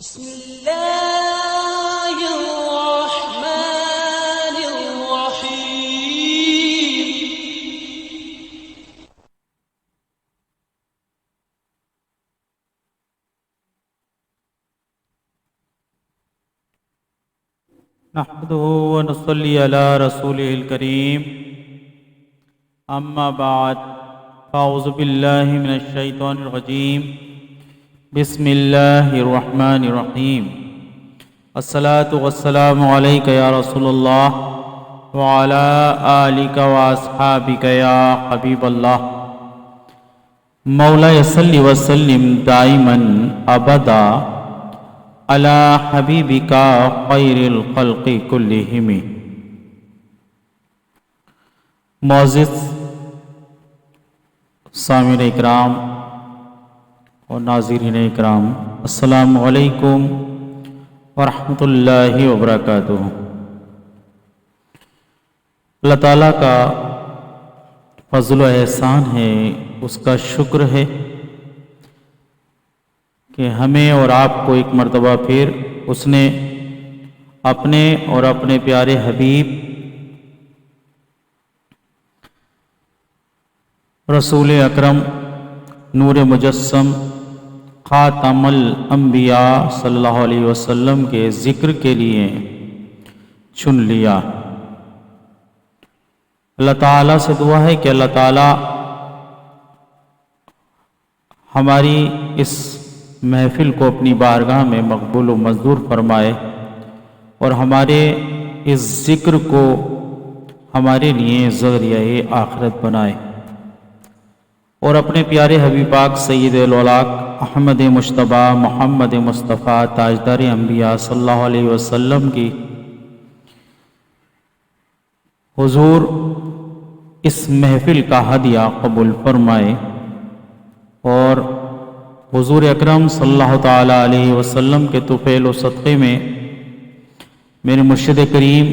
بسم الله الرحمن الرحيم. نحمده ونصلي على رسوله الكريم أما بعد فأعوذ بالله من الشيطان الرجيم بسم الله الرحمن الرحيم الصلاة والسلام عليك يا رسول الله وعلى آلك وأصحابك يا حبيب الله مولاي صل وسلم دائما أبدا على حبيبك خير الخلق كلهم. معزز سامعین اکرام اور ناظرین اکرام، السلام علیکم ورحمۃ اللہ وبرکاتہ. اللہ تعالیٰ کا فضل و احسان ہے، اس کا شکر ہے کہ ہمیں اور آپ کو ایک مرتبہ پھر اس نے اپنے اور اپنے پیارے حبیب رسول اکرم نور مجسم خاتم الانبیاء صلی اللہ علیہ وسلم کے ذکر کے لیے چن لیا. اللہ تعالیٰ سے دعا ہے کہ اللہ تعالیٰ ہماری اس محفل کو اپنی بارگاہ میں مقبول و منظور فرمائے اور ہمارے اس ذکر کو ہمارے لیے ذریعہ آخرت بنائے، اور اپنے پیارے حبیب پاک سید الاولاق احمد مجتبیٰ محمد مصطفیٰ تاجدار انبیاء صلی اللہ علیہ وسلم کی حضور اس محفل کا ہدیہ قبول فرمائے، اور حضور اکرم صلی اللہ تعالیٰ علیہ وسلم کے طفیل و صدقے میں میرے مرشد کریم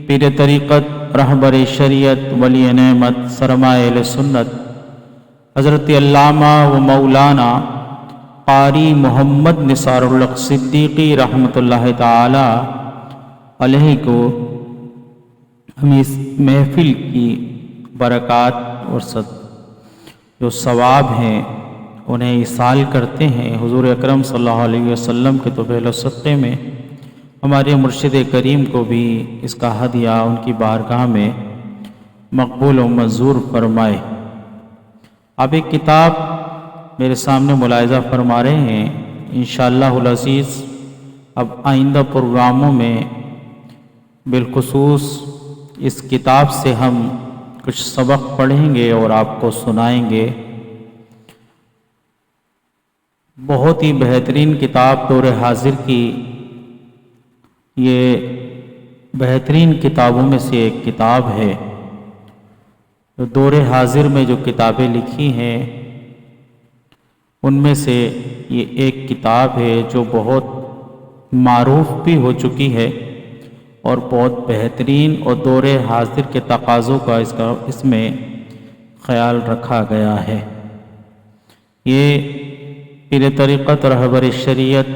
پیر طریقت رہبر شریعت ولی نعمت سرمایہ اہل سنت حضرت علامہ و مولانا قاری محمد نثار الحق صدیقی رحمۃ اللہ تعالیٰ علیہ کو ہم اس محفل کی برکات اور جو ثواب ہیں انہیں ایصال کرتے ہیں. حضور اکرم صلی اللہ علیہ وسلم کے طفیل و صدقے میں ہمارے مرشد کریم کو بھی اس کا ہدیہ ان کی بارگاہ میں مقبول و منظور فرمائے. اب ایک کتاب میرے سامنے ملاحظہ فرما رہے ہیں، انشاءاللہ العزیز اب آئندہ پروگراموں میں بالخصوص اس کتاب سے ہم کچھ سبق پڑھیں گے اور آپ کو سنائیں گے. بہت ہی بہترین کتاب دور حاضر کی یہ بہترین کتابوں میں سے ایک کتاب ہے. دور حاضر میں جو کتابیں لکھی ہیں ان میں سے یہ ایک کتاب ہے جو بہت معروف بھی ہو چکی ہے اور بہت بہترین اور دور حاضر کے تقاضوں کا اس میں خیال رکھا گیا ہے. یہ پیر طریقت رہبر شریعت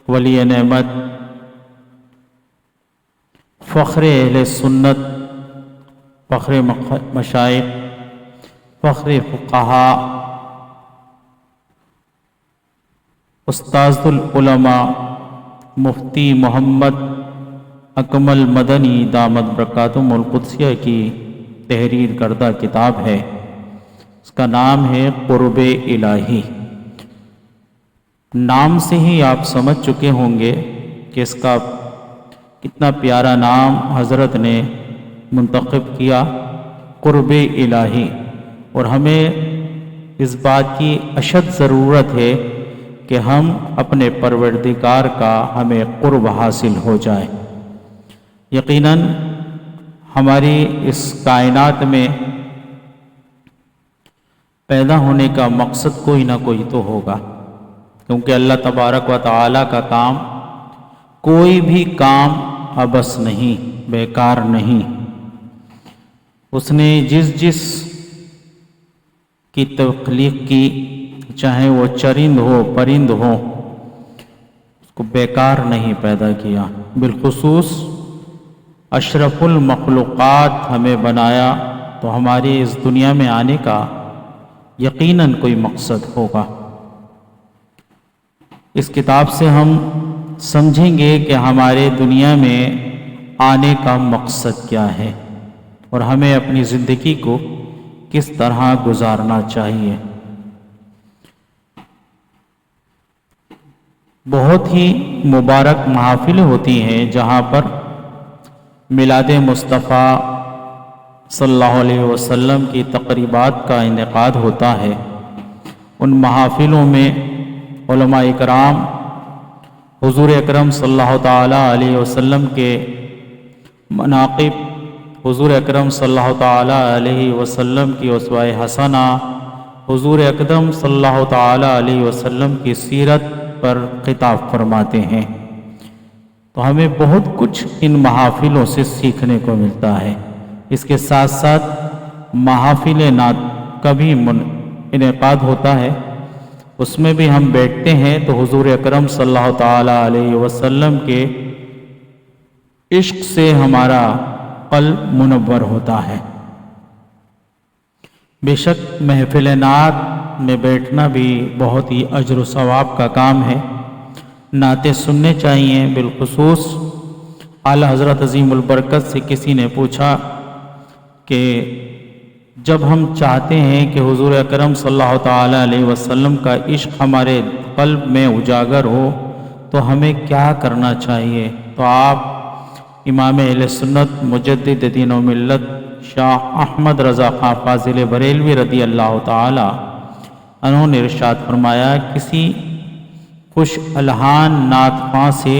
ولی نعمت فخر اہل سنت فخر مشائخ فخر فقہا استاذ العلماء مفتی محمد اکمل مدنی دامت برکاتہم القدسیہ کی تحریر کردہ کتاب ہے. اس کا نام ہے قرب الہی. نام سے ہی آپ سمجھ چکے ہوں گے کہ اس کا کتنا پیارا نام حضرت نے منتخب کیا، قرب الہی. اور ہمیں اس بات کی اشد ضرورت ہے کہ ہم اپنے پروردگار کا ہمیں قرب حاصل ہو جائے. یقیناً ہماری اس کائنات میں پیدا ہونے کا مقصد کوئی نہ کوئی تو ہوگا، کیونکہ اللہ تبارک و تعالیٰ کا کام کوئی بھی کام عبث نہیں، بیکار نہیں. اس نے جس کی تخلیق کی، چاہے وہ چرند ہو پرند ہو، کو بیکار نہیں پیدا کیا، بالخصوص اشرف المخلوقات ہمیں بنایا تو ہماری اس دنیا میں آنے کا یقیناً کوئی مقصد ہوگا۔ اس کتاب سے ہم سمجھیں گے کہ ہمارے دنیا میں آنے کا مقصد کیا ہے اور ہمیں اپنی زندگی کو کس طرح گزارنا چاہیے۔ بہت ہی مبارک محافل ہوتی ہیں جہاں پر میلاد مصطفیٰ صلی اللہ علیہ وسلم کی تقریبات کا انعقاد ہوتا ہے۔ ان محافلوں میں علماء اکرام حضور اکرم صلی اللہ تعالیٰ علیہ وسلم کے مناقب، حضور اکرم صلی اللہ تعالیٰ علیہ وسلم کی اسوہ حسنہ، حضور اکرم صلی اللہ تعالیٰ علیہ وسلم کی سیرت پر خطاب فرماتے ہیں۔ تو ہمیں بہت کچھ ان محافلوں سے سیکھنے کو ملتا ہے۔ اس کے ساتھ ساتھ محافل نعت کا بھی انعقاد ہوتا ہے، اس میں بھی ہم بیٹھتے ہیں تو حضور اکرم صلی اللہ تعالیٰ علیہ وسلم کے عشق سے ہمارا قلب منور ہوتا ہے۔ بے شک محفل نعت میں بیٹھنا بھی بہت ہی اجر و ثواب کا کام ہے۔ نعتیں سننے چاہیے، بالخصوص اعلیٰ حضرت عظیم البرکت سے کسی نے پوچھا کہ جب ہم چاہتے ہیں کہ حضور اکرم صلی اللہ تعالیٰ علیہ وسلم کا عشق ہمارے قلب میں اجاگر ہو تو ہمیں کیا کرنا چاہیے؟ تو آپ امام اہل سنت مجدد دین و ملت شاہ احمد رضا خان فاضل بریلوی رضی اللہ تعالیٰ انہوں نے ارشاد فرمایا، کسی خوش الحان نعت خواں سے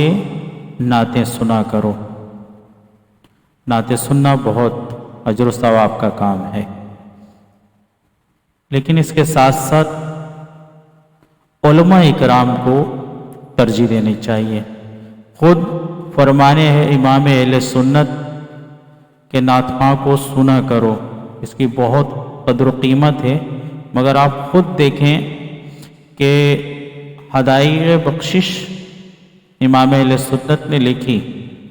نعتیں سنا کرو۔ نعتیں سننا بہت اجر و ثواب کا کام ہے، لیکن اس کے ساتھ ساتھ علماء اکرام کو ترجیح دینی چاہیے۔ خود فرمانے ہیں امام اہل سنت کہ نعت خواں کو سنا کرو، اس کی بہت قدر و قیمت ہے، مگر آپ خود دیکھیں کہ ہدایت بخشش امام اہل سنت نے لکھی،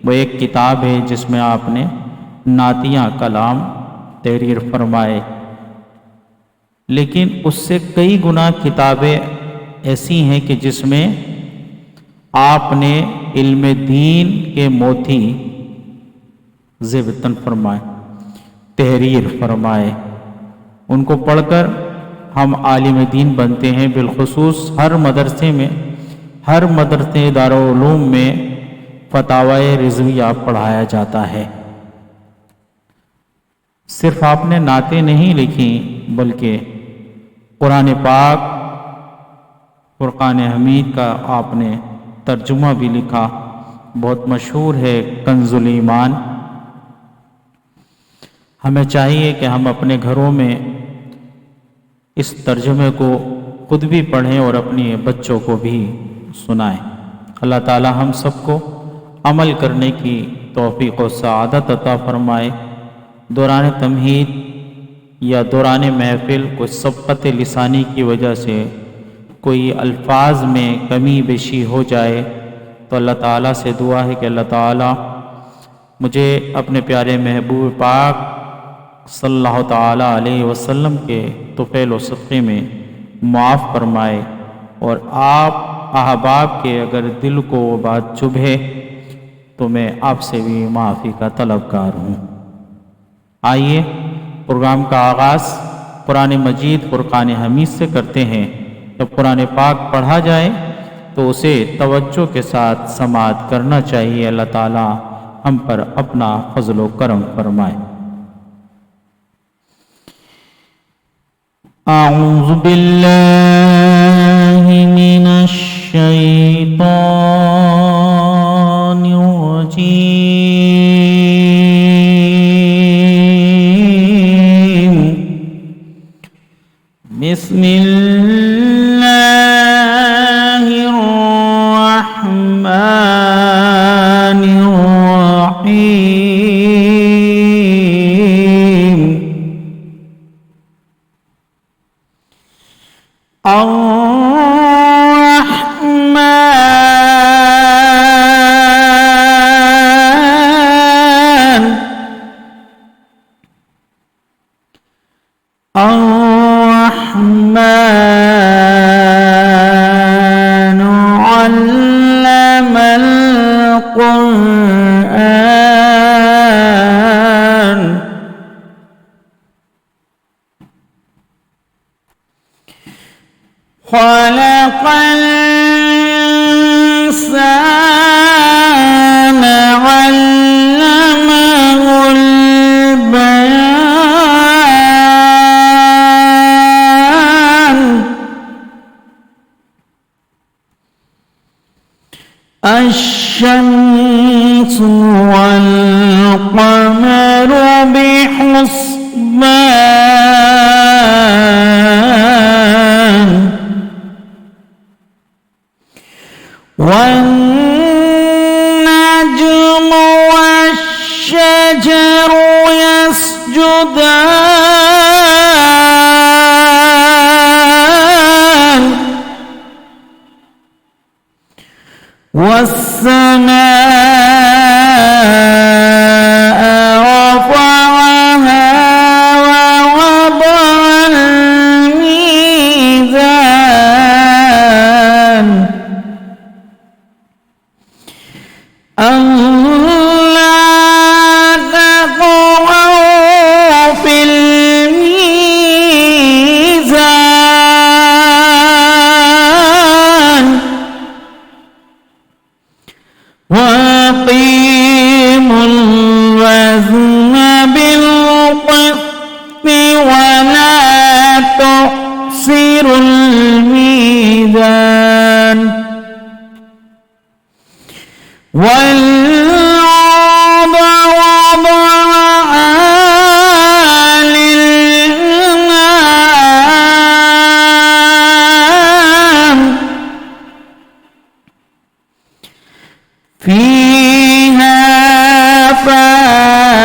وہ ایک کتاب ہے جس میں آپ نے نعتیہ کلام تحریر فرمائے، لیکن اس سے کئی گنا کتابیں ایسی ہیں کہ جس میں آپ نے علم دین کے موتی ضبطاً فرمائے، تحریر فرمائے۔ ان کو پڑھ کر ہم عالم دین بنتے ہیں۔ بالخصوص ہر مدرسے میں، ہر مدرسے دارالعلوم میں فتاوی رضویہ پڑھایا جاتا ہے۔ صرف آپ نے نعتیں نہیں لکھی بلکہ قرآن پاک فرقان حمید کا آپ نے ترجمہ بھی لکھا، بہت مشہور ہے کنز الایمان۔ ہمیں چاہیے کہ ہم اپنے گھروں میں اس ترجمے کو خود بھی پڑھیں اور اپنے بچوں کو بھی سنائیں۔ اللہ تعالی ہم سب کو عمل کرنے کی توفیق و سعادت عطا فرمائے۔ دوران تمہید یا دوران محفل کوئی سبقت لسانی کی وجہ سے کوئی الفاظ میں کمی بیشی ہو جائے تو اللہ تعالیٰ سے دعا ہے کہ اللہ تعالیٰ مجھے اپنے پیارے محبوب پاک صلی اللہ تعالیٰ علیہ وسلم کے طفیل و صدقے میں معاف فرمائے، اور آپ احباب کے اگر دل کو وہ بات چبھے تو میں آپ سے بھی معافی کا طلبگار ہوں۔ آئیے پروگرام کا آغاز قرآن مجید فرقان حمید سے کرتے ہیں۔ جب قرآن پاک پڑھا جائے تو اسے توجہ کے ساتھ سماعت کرنا چاہیے۔ اللہ تعالی ہم پر اپنا فضل و کرم فرمائے۔ اعوذ باللہ من الشیطان الرجیم، بسم اللہ الرحمن الرحیم۔ الإنسان علمه البيان الشمس والقمر بحسبان والنجم والشجر يسجدان والسماء رفعها ووضع الميزان ألا تطغوا في الميزان وأقيموا الوزن بالقسط ولا تخسروا الميزان والأرض وضعها للأنام فيها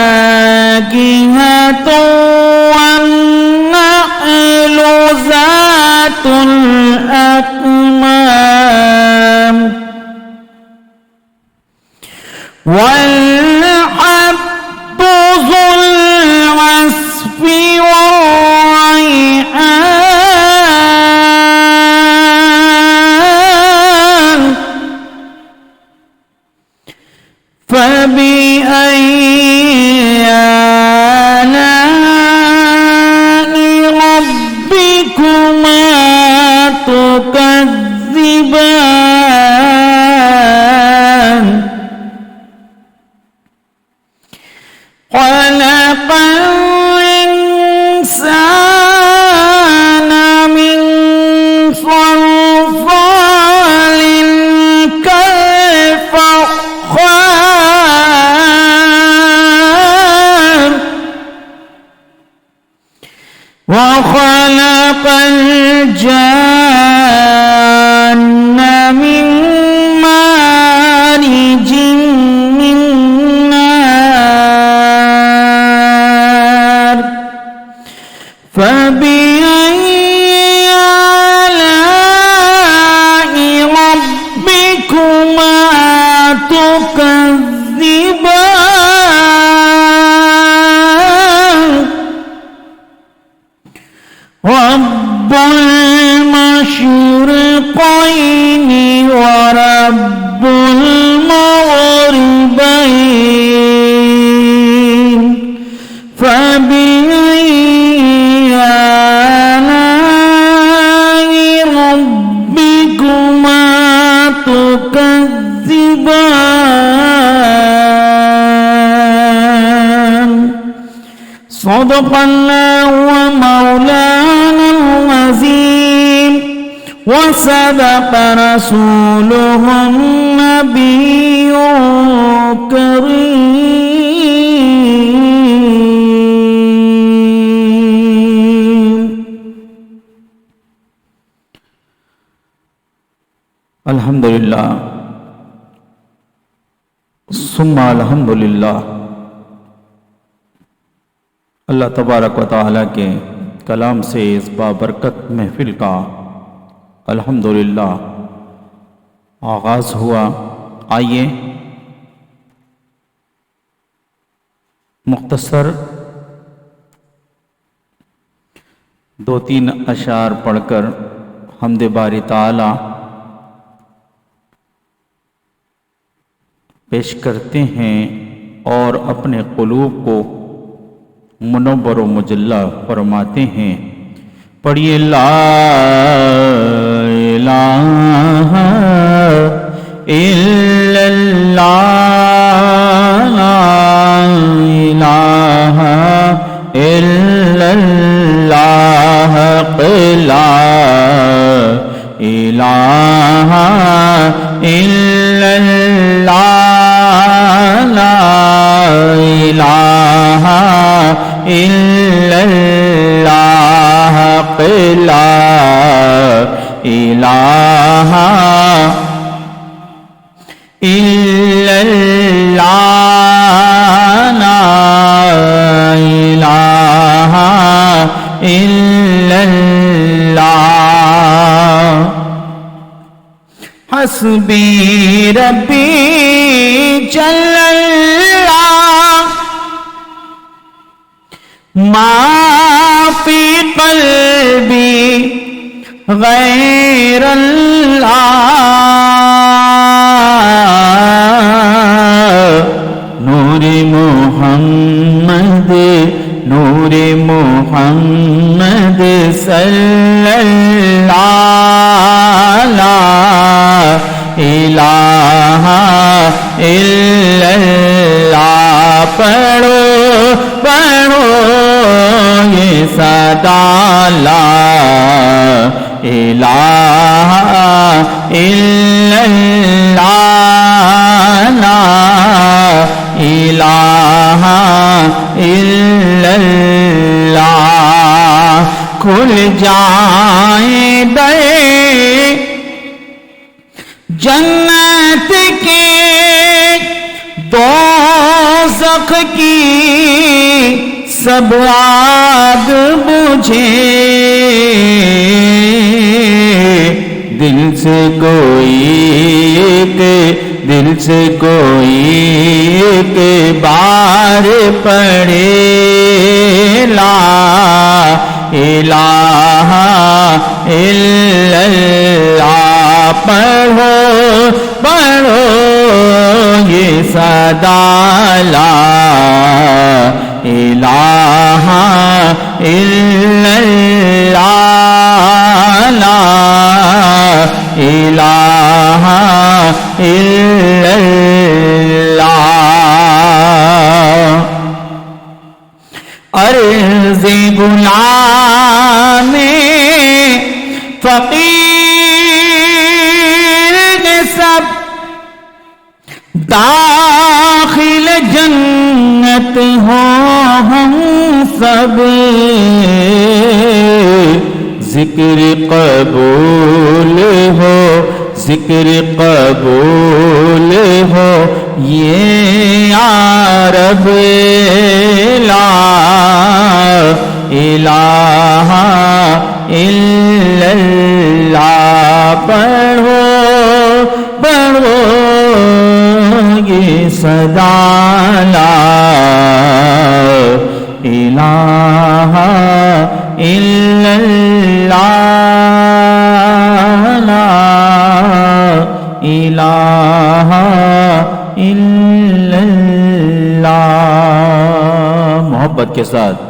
فاكهة والنخل ذات الأكمام والحب ذو العصف والريحان فبأي آلاء ربكما تكذبان خلق الإنسان من صلصال كالفخار وخلق الجان من مارج من نار فبأي آلاء ربكما تكذبان رب المشرقين ورب المغربين فبأي آلاء ربكما تكذبان صدق الله ومولانا العظيم وصدق رسوله النبي الكريم الحمدللہ ثم الحمدللہ اللہ تبارک و تعالیٰ کے کلام سے اس بابرکت محفل کا الحمدللہ آغاز ہوا۔ آئیے مختصر 2-3 اشعار پڑھ کر حمد باری تعالیٰ پیش کرتے ہیں اور اپنے قلوب کو منور و مجلہ فرماتے ہیں۔ پڑھیے لا إله إلا الله لا إله إلا الله لا إله إلا الله لا إله إلا الله لا إله إلا الله لا إله إلا الله حسبي ربي جل الله ما في قلبي غير الله نور محمد نور محمد صلی اللہ لا الہ الا اللہ پڑھو پڑھو یہ صدا لا الہ الا اللہ لا الہ الا اللہ کھل جائیں در جنت کے دوزخ کی سب آگ بجھے دل سے کوئی ایک بار پڑھے لا الہ الا اللہ پڑھو پڑھو یہ صدا لا الہ الا اللہ لا الہ الا اللہ عرض غلام فقیر نے سب داخل جنت ہو ہم سب ذکر قبول ہو ذکر قبول ہو یہ عرب لا الہ الا اللہ پڑھو پڑھو یہ صدا لا الہ الا اللہ لا الہ الا اللہ محبت کے ساتھ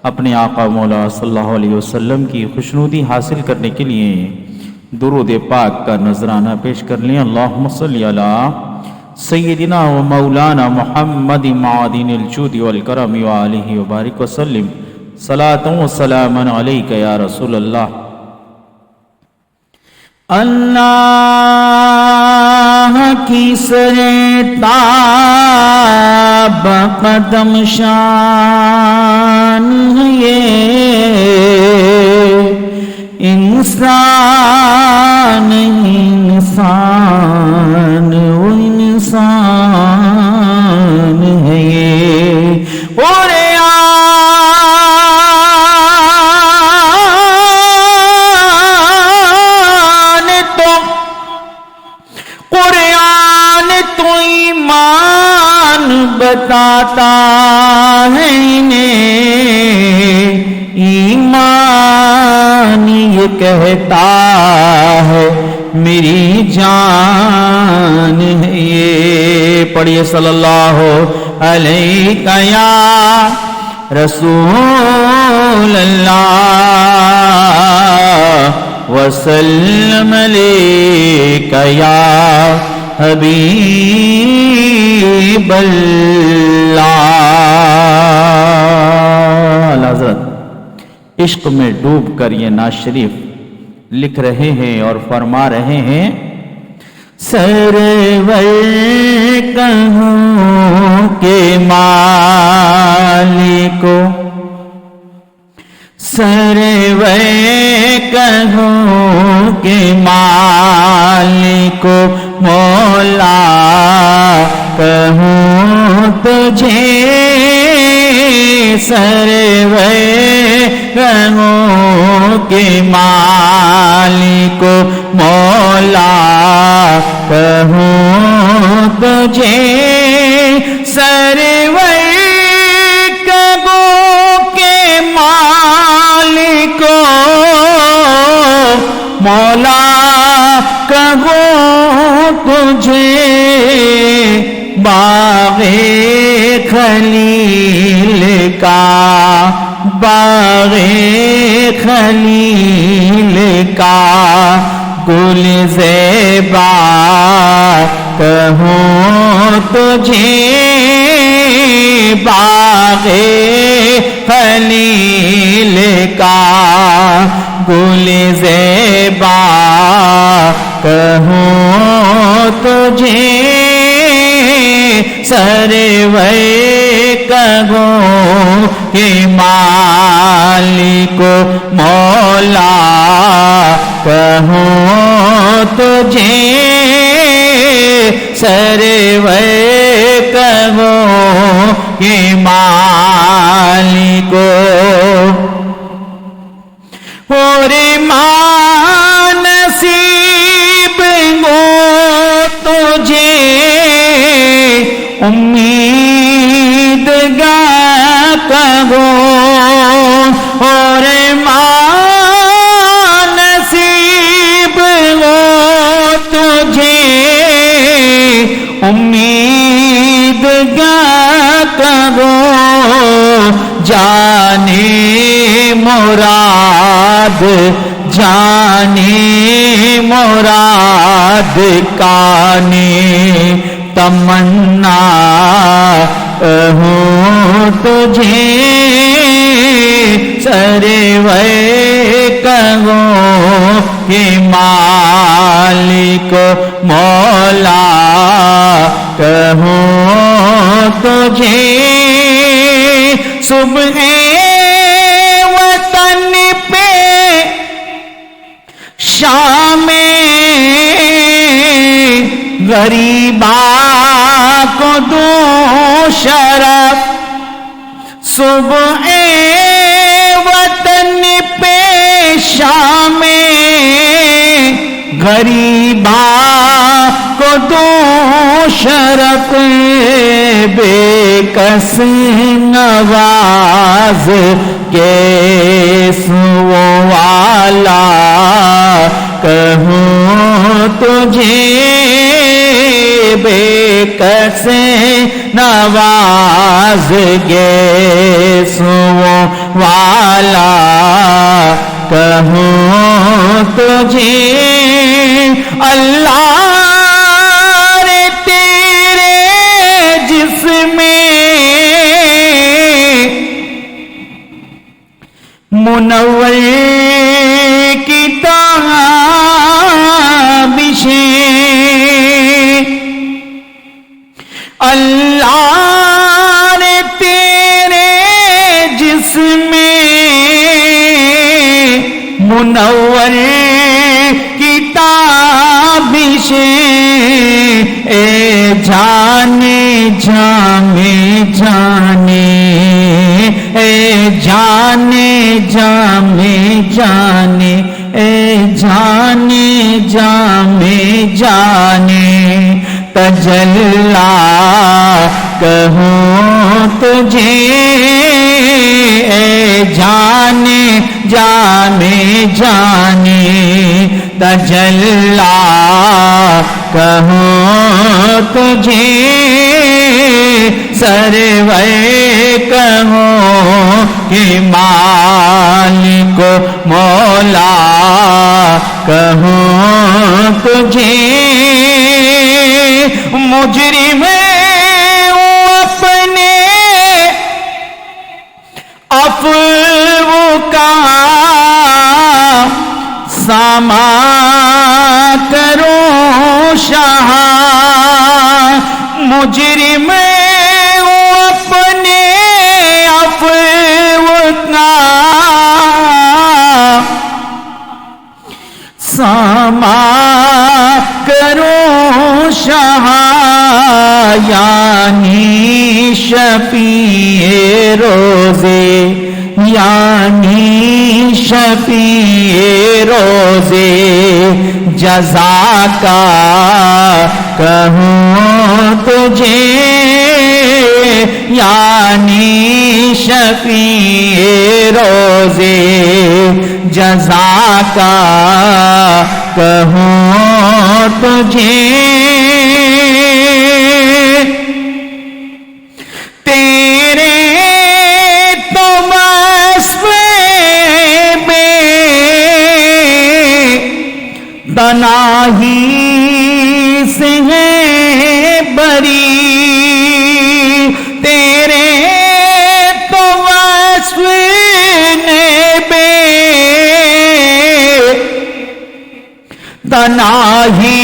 اپنے آقا مولا صلی اللہ علیہ وسلم کی خوشنودی حاصل کرنے کے لیے درود پاک کا نذرانہ پیش کر لیں اللہم صلی علی سیدنا و مولانا محمد معدن الجود والکرم وآلہ وبارک وسلم صلاۃ و سلاما علیک یا رسول اللہ اللہ کی سرتاب قدم شان یہ انسان انسان وہ انسان ہے یہ اور بتاتا ہے انہیں ایمان یہ کہتا ہے میری جان ہے یہ پڑھیے صلی اللہ علیہ یا رسول اللہ وسلم علیک یا حبیب اللہ۔ حضرت عشق میں ڈوب کر یہ نعت شریف لکھ رہے ہیں اور فرما رہے ہیں، سرور کہوں کہ مالکو، سرور کہوں کہ مالکو، مولا کہوں تجھے، سرور کہوں کہ مالکو، مولا کہوں تجھے، سرور کہوں کہ مالکو، مولا کہوں تجھے، باغ خلیل کا، باغ خلیل کا گل زیبا کہوں تجھے، باغ خلیل کا گل زیبا کہوں تجھے، سرور کہوں کہ مالکو، مولا کہوں تجھے، سرور کہوں کہ مالکو، اور ماں نصیب ہو تجھے، امیدگار کہوں، اور ماں نصیب ہو تجھے، امیدگار کہوں، جانے مراد، جانے مراد کانے تمنا کہوں تجھے، سرور کہوں کہ مالک مولا کہوں تجھے، صبح وطن پہ شام غریبا کو دو شرف، صبح وطن پہ شام غریبا کو دو شرف، بے کس نواز کے سو والا کہوں تجھے، بے کس نواز کے سو والا کہوں تجھے، اللہ رے تیرے جسم منور کی تابشیں، اللہ نے تیرے جسم منور کی تابشیں، اے جانے جانے جانے، اے جانے جانے جانے، اے جانے جانے جانے، تجلا کہوں تجھے، اے جانے جانے جانے، تجلا کہوں تجھے، سرور کہوں کہ مالک مولا کہوں تجھے مجرم اپنے عفو کا ساما کروں شاہ مجرم اپنے عفو کا ساما کروں شاہ یعنی شفیع روزے یعنی شفیع روزے جزا کا کہوں تجھے یعنی شفیع روزے جزا کا کہوں تجھے تنہی سے ہے بری تیرے تو وصف بے تنہی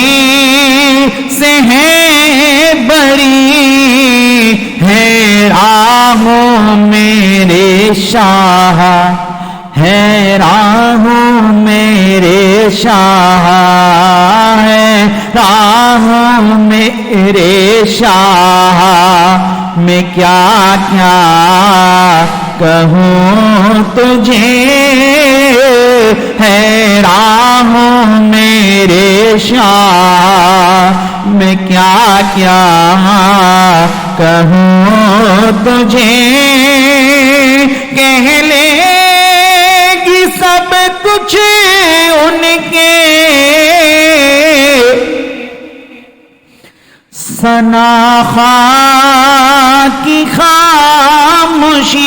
سے ہے بری حیران ہوں میرے شاہ حیران ہوں میرے شاہ حیران ہوں میرے شاہ میں کیا کیا کہوں تجھے حیران ہوں میرے شاہ میں کیا کیا کہوں تجھے کہہ لے سب کچھ ان کے ثنا خواہ کی خاموشی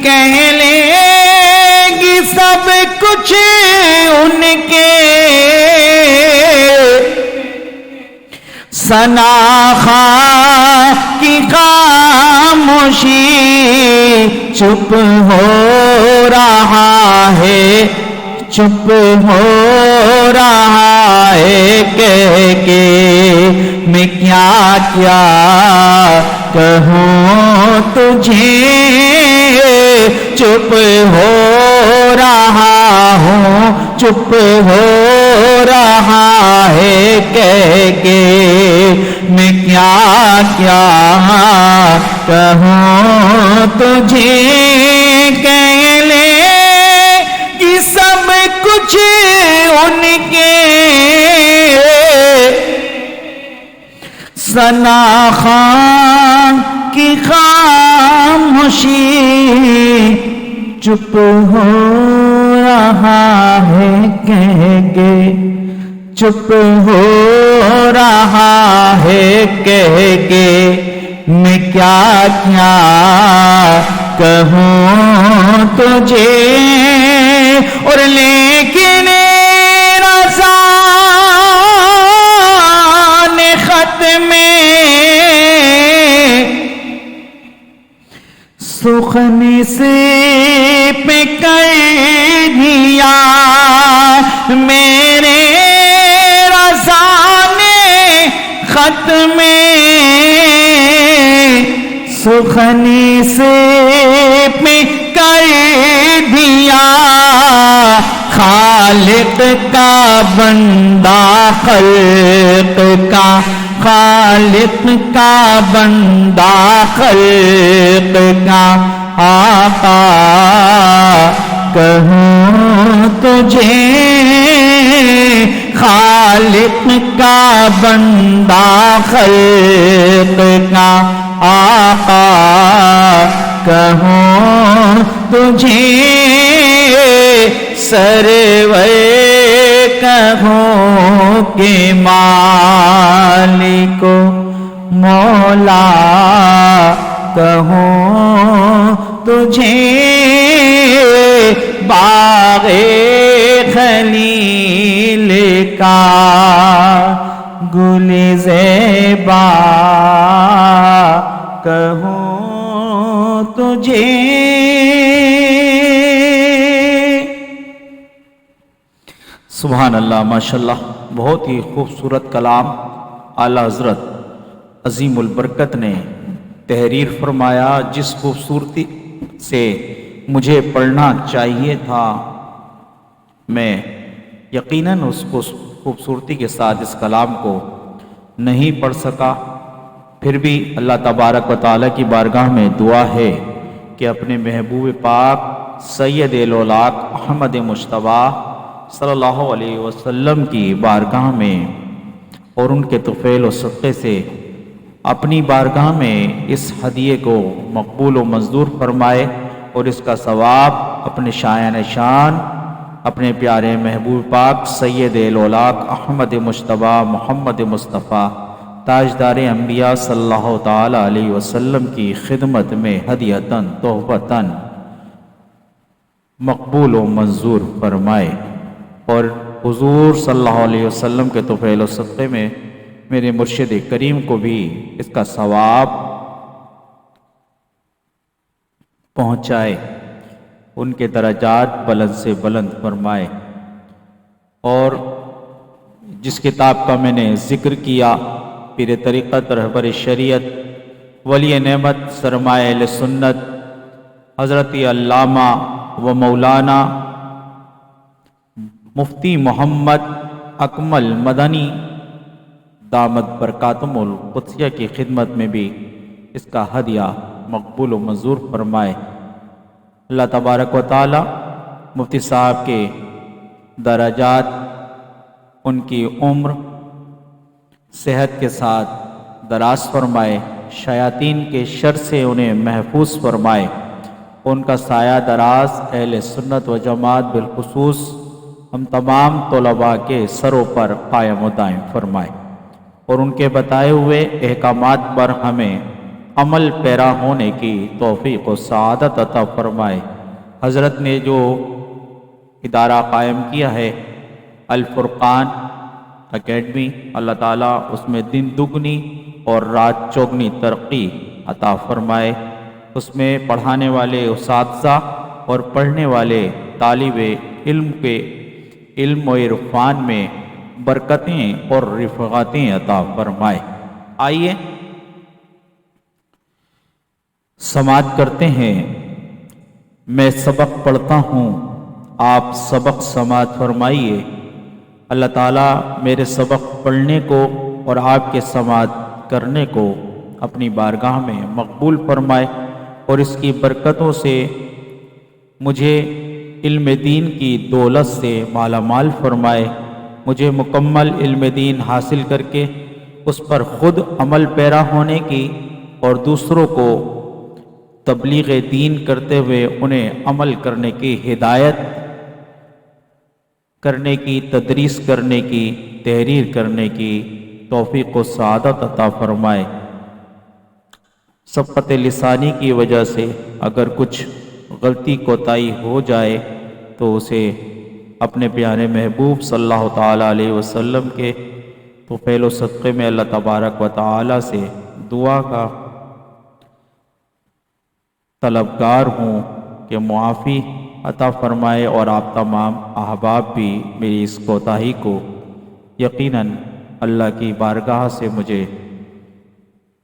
کہہ لے گی سب کچھ ان کے ثنا خواہ کی خاموشی چپ ہو رہا ہے چپ ہو رہا ہے کہہ کے میں کیا کیا کہوں تجھے چپ ہو رہا ہوں چپ ہو رہا ہے کہہ کے میں کیا کیا کہوں تجھے کہہ لے کہ سب کچھ ان کے ثنا خواہ کی خاموشی چپ ہو رہا ہے کہہ کے چپ ہو رہا ہے کہہ کے میں کیا کیا کہوں تجھے اور لیکن رضا نے خط میں سخن سے پہ کر دیا میرے رضا نے خط میں سخنی سے پہ کر دیا خالق کا بندہ خلق کا خالق کا بندہ خلق کا آقا کہوں تجھے خالق کا بندہ خلق کا آقا کہوں تجھے سرور کہوں کہ مالک مولا کہوں تجھے باغ خلیل کا گل زیبا کہوں تجھے. سبحان اللہ، ماشاءاللہ، بہت ہی خوبصورت کلام اعلیٰ حضرت عظیم البرکت نے تحریر فرمایا. جس خوبصورتی سے مجھے پڑھنا چاہیے تھا میں یقیناً اس خوبصورتی کے ساتھ اس کلام کو نہیں پڑھ سکا. پھر بھی اللہ تبارک و تعالیٰ کی بارگاہ میں دعا ہے کہ اپنے محبوب پاک سید الاولاق احمد مجتبیٰ صلی اللہ علیہ وسلم کی بارگاہ میں اور ان کے طفیل و صدقے سے اپنی بارگاہ میں اس ہدیے کو مقبول و منظور فرمائے اور اس کا ثواب اپنے شایان شان اپنے پیارے محبوب پاک سید الاولاق احمد مجتبیٰ محمد مصطفیٰ تاجدار انبیاء صلی اللہ تعالی علیہ وسلم کی خدمت میں ہدیتاً تحفتاً مقبول و منظور فرمائے. اور حضور صلی اللہ علیہ وسلم کے طفیل و صدقے میں میرے مرشد کریم کو بھی اس کا ثواب پہنچائے، ان کے درجات بلند سے بلند فرمائے. اور جس کتاب کا میں نے ذکر کیا، پیر طریقت رہبر شریعت ولی نعمت سرمایہ اہل سنت حضرت علامہ و مولانا مفتی محمد اکمل مدنی دامت برکاتہم القدسیہ کی خدمت میں بھی اس کا ہدیہ مقبول و منظور فرمائے. اللہ تبارک و تعالی مفتی صاحب کے درجات، ان کی عمر صحت کے ساتھ دراز فرمائے، شیاطین کے شر سے انہیں محفوظ فرمائے، ان کا سایہ دراز اہل سنت و جماعت بالخصوص ہم تمام طلباء کے سروں پر قائم و دائم فرمائے، اور ان کے بتائے ہوئے احکامات پر ہمیں عمل پیرا ہونے کی توفیق و سعادت عطا فرمائے. حضرت نے جو ادارہ قائم کیا ہے الفرقان اکیڈمی، اللہ تعالیٰ اس میں دن دگنی اور رات چوگنی ترقی عطا فرمائے. اس میں پڑھانے والے اساتذہ اور پڑھنے والے طالب علم کے علم و عرفان میں برکتیں اور رفعتیں عطا فرمائے. آئیے سماعت کرتے ہیں. میں سبق پڑھتا ہوں، آپ سبق سماعت فرمائیے. اللہ تعالیٰ میرے سبق پڑھنے کو اور آپ کے سماعت کرنے کو اپنی بارگاہ میں مقبول فرمائے اور اس کی برکتوں سے مجھے علم دین کی دولت سے مالا مال فرمائے. مجھے مکمل علم دین حاصل کر کے اس پر خود عمل پیرا ہونے کی اور دوسروں کو تبلیغ دین کرتے ہوئے انہیں عمل کرنے کی ہدایت کرنے کی، تدریس کرنے کی، تحریر کرنے کی توفیق و سعادت عطا فرمائے. سبقت لسانی کی وجہ سے اگر کچھ غلطی کوتاہی ہو جائے تو اسے اپنے پیارے محبوب صلی اللہ تعالیٰ علیہ وسلم کے طفیل و صدقے میں اللہ تبارک و تعالیٰ سے دعا کا طلبگار ہوں کہ معافی عطا فرمائے، اور آپ تمام احباب بھی میری اس کوتاہی کو یقیناً اللہ کی بارگاہ سے مجھے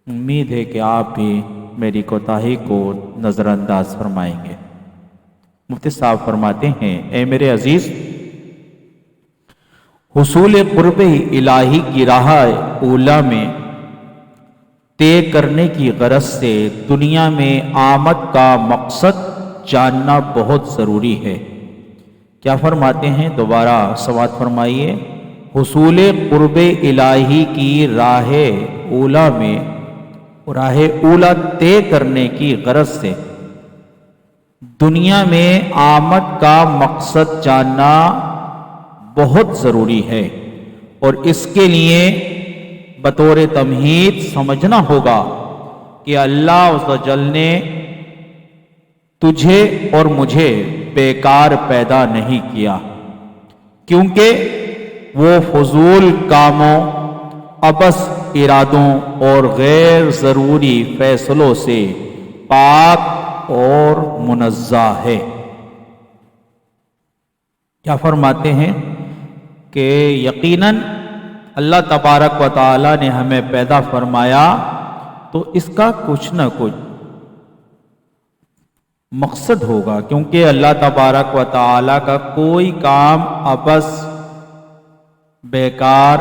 امید ہے کہ آپ بھی میری کوتاہی کو نظر انداز فرمائیں گے. مفتی صاحب فرماتے ہیں، اے میرے عزیز، حصول قرب الہی کی راہ اولا میں طے کرنے کی غرض سے دنیا میں آمد کا مقصد جاننا بہت ضروری ہے. کیا فرماتے ہیں؟ دوبارہ سماعت فرمائیے. حصول قرب الہی کی راہ اولا میں راہ اولا طے کرنے کی غرض سے دنیا میں آمد کا مقصد جاننا بہت ضروری ہے، اور اس کے لیے بطور تمہید سمجھنا ہوگا کہ اللہ عز و جل نے تجھے اور مجھے بیکار پیدا نہیں کیا، کیونکہ وہ فضول کاموں، عبث ارادوں اور غیر ضروری فیصلوں سے پاک اور منزہ ہے۔ کیا فرماتے ہیں کہ یقیناً اللہ تبارک و تعالی نے ہمیں پیدا فرمایا تو اس کا کچھ نہ کچھ مقصد ہوگا، کیونکہ اللہ تبارک و تعالی کا کوئی کام عبث بیکار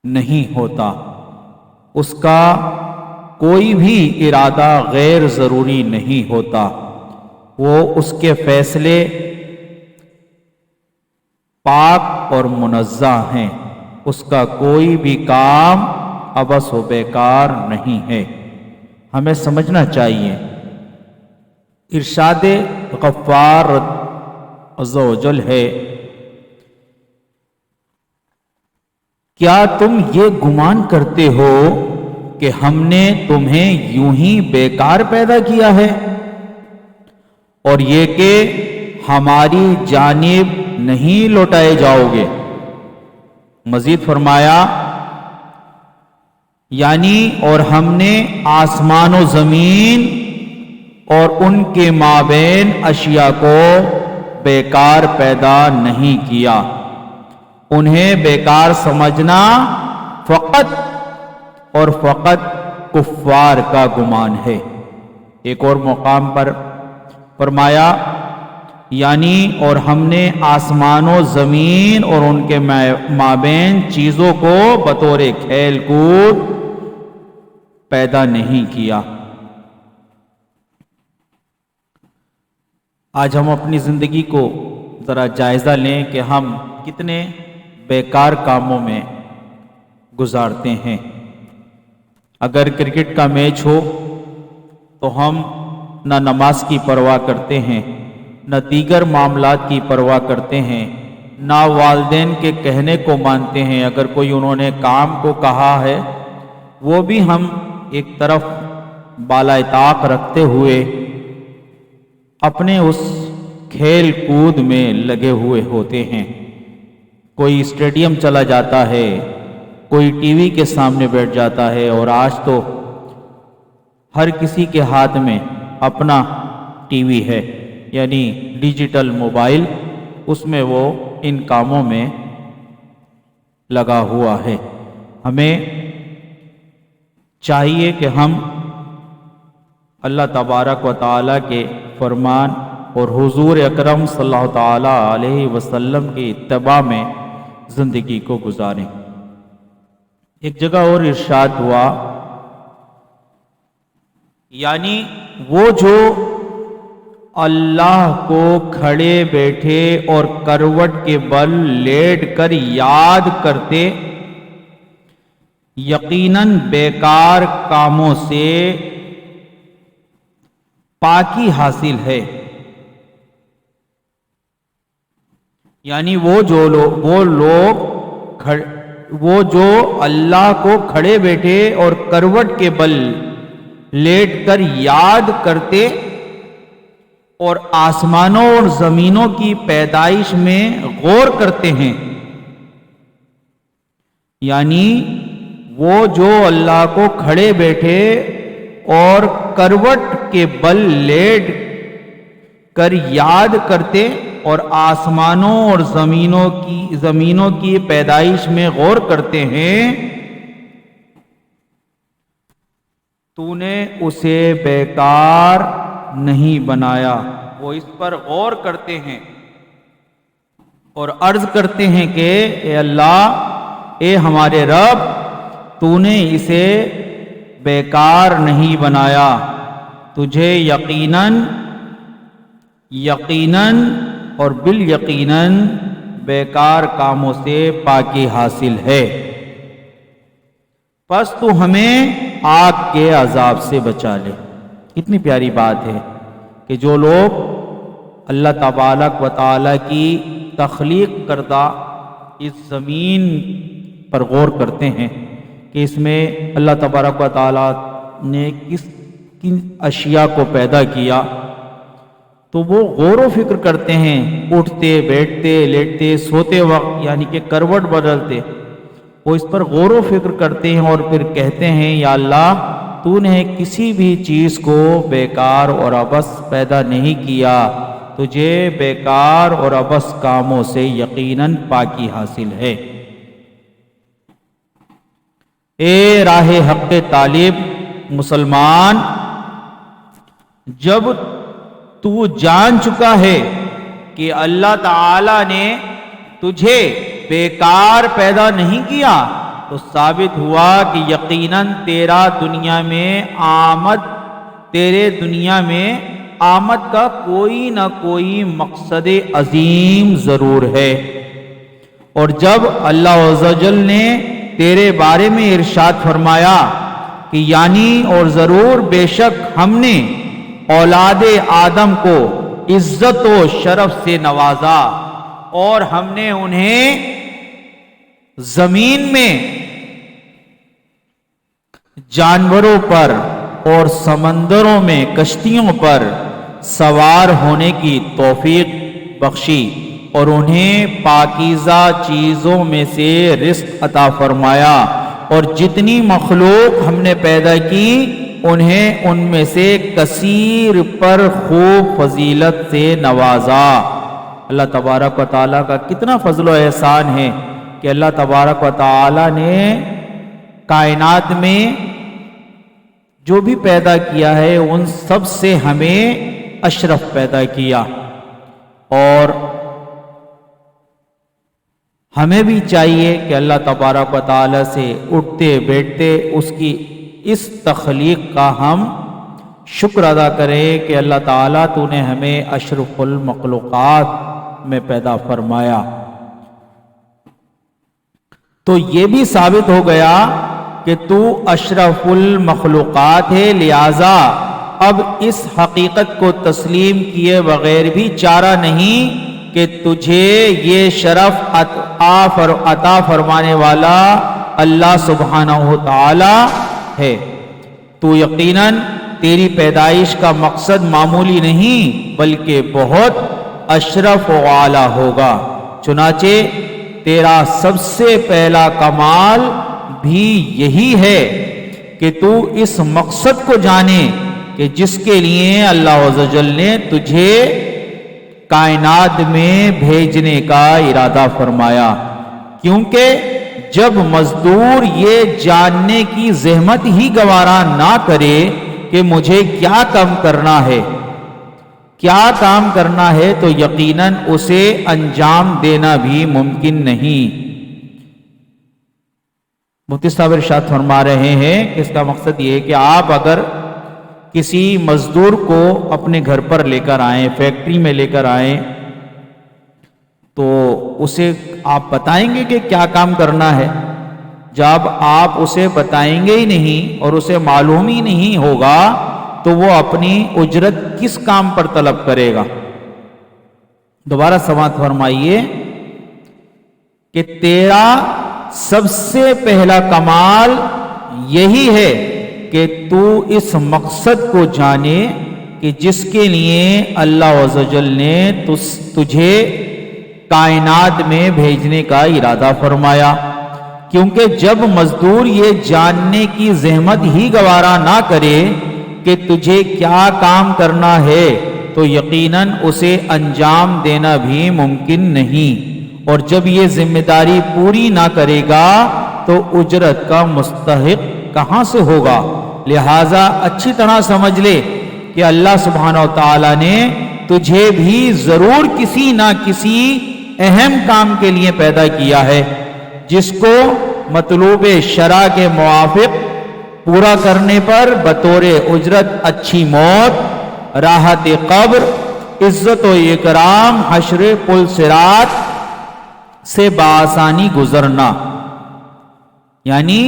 نہیں ہوتا، اس کا کوئی بھی ارادہ غیر ضروری نہیں ہوتا، وہ اس کے فیصلے پاک اور منزہ ہیں، اس کا کوئی بھی کام عبث و بیکار نہیں ہے۔ ہمیں سمجھنا چاہیے۔ ارشاد غفار عز و جل ہے، کیا تم یہ گمان کرتے ہو کہ ہم نے تمہیں یوں ہی بیکار پیدا کیا ہے، اور یہ کہ ہماری جانب نہیں لوٹائے جاؤ گے؟ مزید فرمایا، یعنی اور ہم نے آسمان و زمین اور ان کے مابین اشیاء کو بیکار پیدا نہیں کیا۔ انہیں بیکار سمجھنا فقط اور فقط کفار کا گمان ہے۔ ایک اور مقام پر فرمایا، یعنی اور ہم نے آسمان و زمین اور ان کے مابین چیزوں کو بطور کھیل کود پیدا نہیں کیا۔ آج ہم اپنی زندگی کو ذرا جائزہ لیں کہ ہم کتنے بیکار کاموں میں گزارتے ہیں۔ اگر کرکٹ کا میچ ہو تو ہم نہ نماز کی پرواہ کرتے ہیں، نہ دیگر معاملات کی پرواہ کرتے ہیں، نہ والدین کے کہنے کو مانتے ہیں۔ اگر کوئی انہوں نے کام کو کہا ہے وہ بھی ہم ایک طرف بالائے طاق رکھتے ہوئے اپنے اس کھیل کود میں لگے ہوئے ہوتے ہیں۔ کوئی اسٹیڈیم چلا جاتا ہے، کوئی ٹی وی کے سامنے بیٹھ جاتا ہے، اور آج تو ہر کسی کے ہاتھ میں اپنا ٹی وی ہے، یعنی ڈیجیٹل موبائل، اس میں وہ ان کاموں میں لگا ہوا ہے۔ ہمیں چاہیے کہ ہم اللہ تبارک و تعالیٰ کے فرمان اور حضور اکرم صلی اللہ تعالیٰ علیہ وسلم کی اتباع میں زندگی کو گزاریں۔ ایک جگہ اور ارشاد ہوا، یعنی وہ جو اللہ کو کھڑے بیٹھے اور کروٹ کے بل لیٹ کر یاد کرتے، یقیناً بیکار کاموں سے پاکی حاصل ہے۔ یعنی وہ جو اللہ کو کھڑے بیٹھے اور کروٹ کے بل لیٹ کر یاد کرتے اور آسمانوں اور زمینوں کی پیدائش میں غور کرتے ہیں، یعنی وہ جو اللہ کو کھڑے بیٹھے اور کروٹ کے بل لیٹ کر یاد کرتے اور آسمانوں اور زمینوں کی پیدائش میں غور کرتے ہیں، تو نے اسے بیکار نہیں بنایا۔ وہ اس پر غور کرتے ہیں اور عرض کرتے ہیں کہ اے اللہ، اے ہمارے رب، تو نے اسے بیکار نہیں بنایا، تجھے یقیناً اور بالیقیناً بیکار کاموں سے پاکی حاصل ہے، پس تو ہمیں آگ کے عذاب سے بچا لے۔ کتنی پیاری بات ہے کہ جو لوگ اللہ تبارک و تعالیٰ کی تخلیق کردہ اس زمین پر غور کرتے ہیں کہ اس میں اللہ تبارک و تعالیٰ نے کن اشیاء کو پیدا کیا، تو وہ غور و فکر کرتے ہیں، اٹھتے بیٹھتے لیٹتے سوتے وقت، یعنی کہ کروٹ بدلتے، وہ اس پر غور و فکر کرتے ہیں اور پھر کہتے ہیں یا اللہ تو نے کسی بھی چیز کو بیکار اور عبث پیدا نہیں کیا، تجھے بیکار اور عبث کاموں سے یقیناً پاکی حاصل ہے۔ اے راہ حق طالب مسلمان، جب تو جان چکا ہے کہ اللہ تعالی نے تجھے بیکار پیدا نہیں کیا، تو ثابت ہوا کہ یقیناً تیرے دنیا میں آمد کا کوئی نہ کوئی مقصد عظیم ضرور ہے۔ اور جب اللہ عز و جل نے تیرے بارے میں ارشاد فرمایا کہ یعنی اور ضرور بے شک ہم نے اولاد آدم کو عزت و شرف سے نوازا اور ہم نے انہیں زمین میں جانوروں پر اور سمندروں میں کشتیوں پر سوار ہونے کی توفیق بخشی اور انہیں پاکیزہ چیزوں میں سے رزق عطا فرمایا، اور جتنی مخلوق ہم نے پیدا کی انہیں ان میں سے کثیر پر خوب فضیلت سے نوازا۔ اللہ تبارک و تعالیٰ کا کتنا فضل و احسان ہے کہ اللہ تبارک و تعالیٰ نے کائنات میں جو بھی پیدا کیا ہے ان سب سے ہمیں اشرف پیدا کیا، اور ہمیں بھی چاہیے کہ اللہ تبارک و تعالیٰ سے اٹھتے بیٹھتے اس کی اس تخلیق کا ہم شکر ادا کریں کہ اللہ تعالیٰ تو نے ہمیں اشرف المخلوقات میں پیدا فرمایا۔ تو یہ بھی ثابت ہو گیا کہ تو اشرف المخلوقات ہے، لہذا اب اس حقیقت کو تسلیم کیے بغیر بھی چارہ نہیں کہ تجھے یہ شرف عطا فرمانے والا اللہ سبحانہ و تعالی ہے۔ تو یقیناً تیری پیدائش کا مقصد معمولی نہیں بلکہ بہت اشرف و اعلی ہوگا، چنانچہ تیرا سب سے پہلا کمال بھی یہی ہے کہ تو اس مقصد کو جانے کہ جس کے لیے اللہ عز و جل نے تجھے کائنات میں بھیجنے کا ارادہ فرمایا، کیونکہ جب مزدور یہ جاننے کی زحمت ہی گوارا نہ کرے کہ مجھے کیا کام کرنا ہے تو یقیناً اسے انجام دینا بھی ممکن نہیں۔ مفتی صاحب ارشاد فرما رہے ہیں کہ اس کا مقصد یہ ہے کہ آپ اگر کسی مزدور کو اپنے گھر پر لے کر آئیں، فیکٹری میں لے کر آئیں، تو اسے آپ بتائیں گے کہ کیا کام کرنا ہے؟ جب آپ اسے بتائیں گے ہی نہیں اور اسے معلوم ہی نہیں ہوگا تو وہ اپنی اجرت کس کام پر طلب کرے گا؟ دوبارہ سماعت فرمائیے کہ تیرا سب سے پہلا کمال یہی ہے کہ تو اس مقصد کو جانے کہ جس کے لیے اللہ عز و جل نے تجھے کائنات میں بھیجنے کا ارادہ فرمایا، کیونکہ جب مزدور یہ جاننے کی زحمت ہی گوارا نہ کرے کہ تجھے کیا کام کرنا ہے تو یقیناً اسے انجام دینا بھی ممکن نہیں، اور جب یہ ذمہ داری پوری نہ کرے گا تو اجرت کا مستحق کہاں سے ہوگا؟ لہذا اچھی طرح سمجھ لے کہ اللہ سبحانہ و تعالی نے تجھے بھی ضرور کسی نہ کسی اہم کام کے لیے پیدا کیا ہے، جس کو مطلوب شرع کے موافق پورا کرنے پر بطور اجرت اچھی موت، راحت قبر، عزت و اکرام، حشر پل صراط سے بآسانی گزرنا، یعنی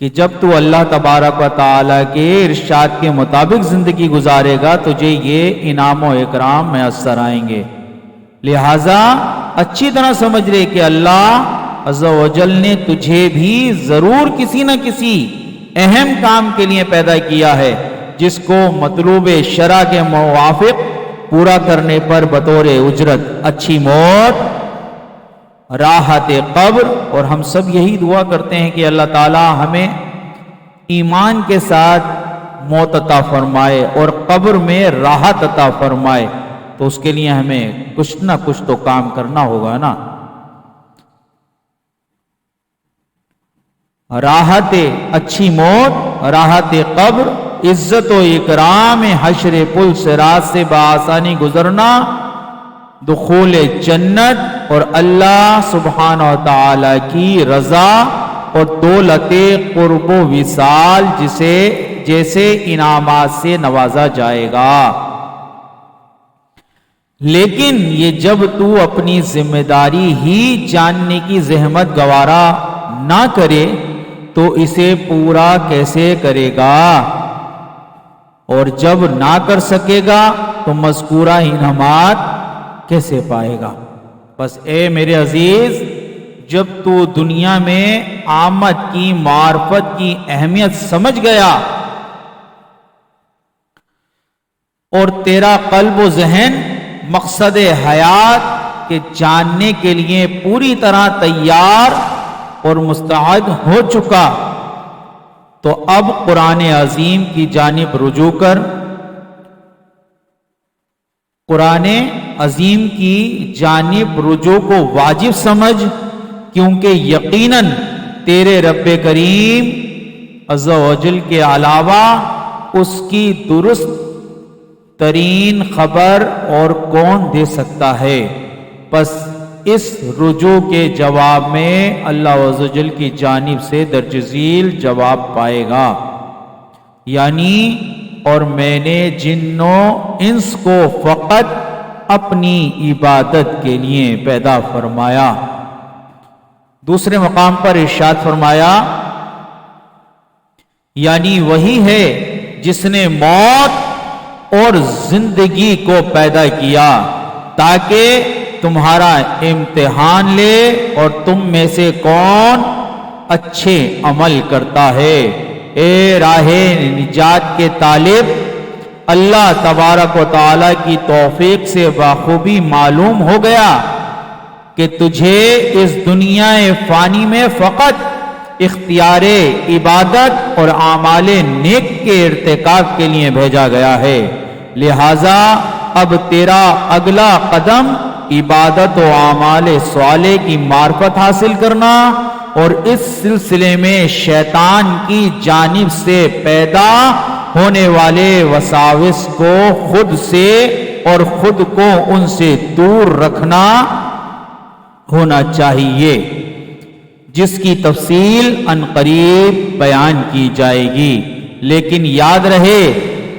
کہ جب تو اللہ تبارک و تعالیٰ کے ارشاد کے مطابق زندگی گزارے گا تجھے یہ انعام و اکرام میسر آئیں گے۔ لہذا اچھی طرح سمجھ لے کہ اللہ عز و جل نے تجھے بھی ضرور کسی نہ کسی اہم کام کے لیے پیدا کیا ہے، جس کو مطلوب شرع کے موافق پورا کرنے پر بطور اجرت اچھی موت، راحت قبر، اور ہم سب یہی دعا کرتے ہیں کہ اللہ تعالی ہمیں ایمان کے ساتھ موت عطا فرمائے اور قبر میں راحت عطا فرمائے، تو اس کے لیے ہمیں کچھ نہ کچھ تو کام کرنا ہوگا نا۔ راحت اچھی موت، راحت قبر، عزت و اکرام حشر پل صراط سے بآسانی گزرنا، دخول جنت اور اللہ سبحانہ و تعالی کی رضا اور دولت قرب و وصال جیسے انعامات سے نوازا جائے گا۔ لیکن یہ جب تو اپنی ذمہ داری ہی جاننے کی زحمت گوارا نہ کرے تو اسے پورا کیسے کرے گا، اور جب نہ کر سکے گا تو مذکورہ انعامات کیسے پائے گا؟ بس اے میرے عزیز، جب تو دنیا میں آمد کی معرفت کی اہمیت سمجھ گیا اور تیرا قلب و ذہن مقصد حیات کے جاننے کے لیے پوری طرح تیار اور مستعد ہو چکا، تو اب قرآن عظیم کی جانب رجوع کر، قرآن عظیم کی جانب رجوع کو واجب سمجھ، کیونکہ یقیناً تیرے رب کریم عز و جل کے علاوہ اس کی درست ترین خبر اور کون دے سکتا ہے۔ پس اس رجوع کے جواب میں اللہ عز و جل کی جانب سے درج ذیل جواب پائے گا، یعنی اور میں نے جن و انس کو فقط اپنی عبادت کے لیے پیدا فرمایا۔ دوسرے مقام پر ارشاد فرمایا، یعنی وہی ہے جس نے موت اور زندگی کو پیدا کیا تاکہ تمہارا امتحان لے اور تم میں سے کون اچھے عمل کرتا ہے۔ اے راہ نجات کے طالب، اللہ تبارک و تعالی کی توفیق سے بخوبی معلوم ہو گیا کہ تجھے اس دنیا فانی میں فقط اختیار عبادت اور اعمال نیک کے ارتکاب کے لیے بھیجا گیا ہے، لہذا اب تیرا اگلا قدم عبادت و اعمال صالح کی معرفت حاصل کرنا اور اس سلسلے میں شیطان کی جانب سے پیدا ہونے والے وساوس کو خود سے اور خود کو ان سے دور رکھنا ہونا چاہیے، جس کی تفصیل عنقریب بیان کی جائے گی۔ لیکن یاد رہے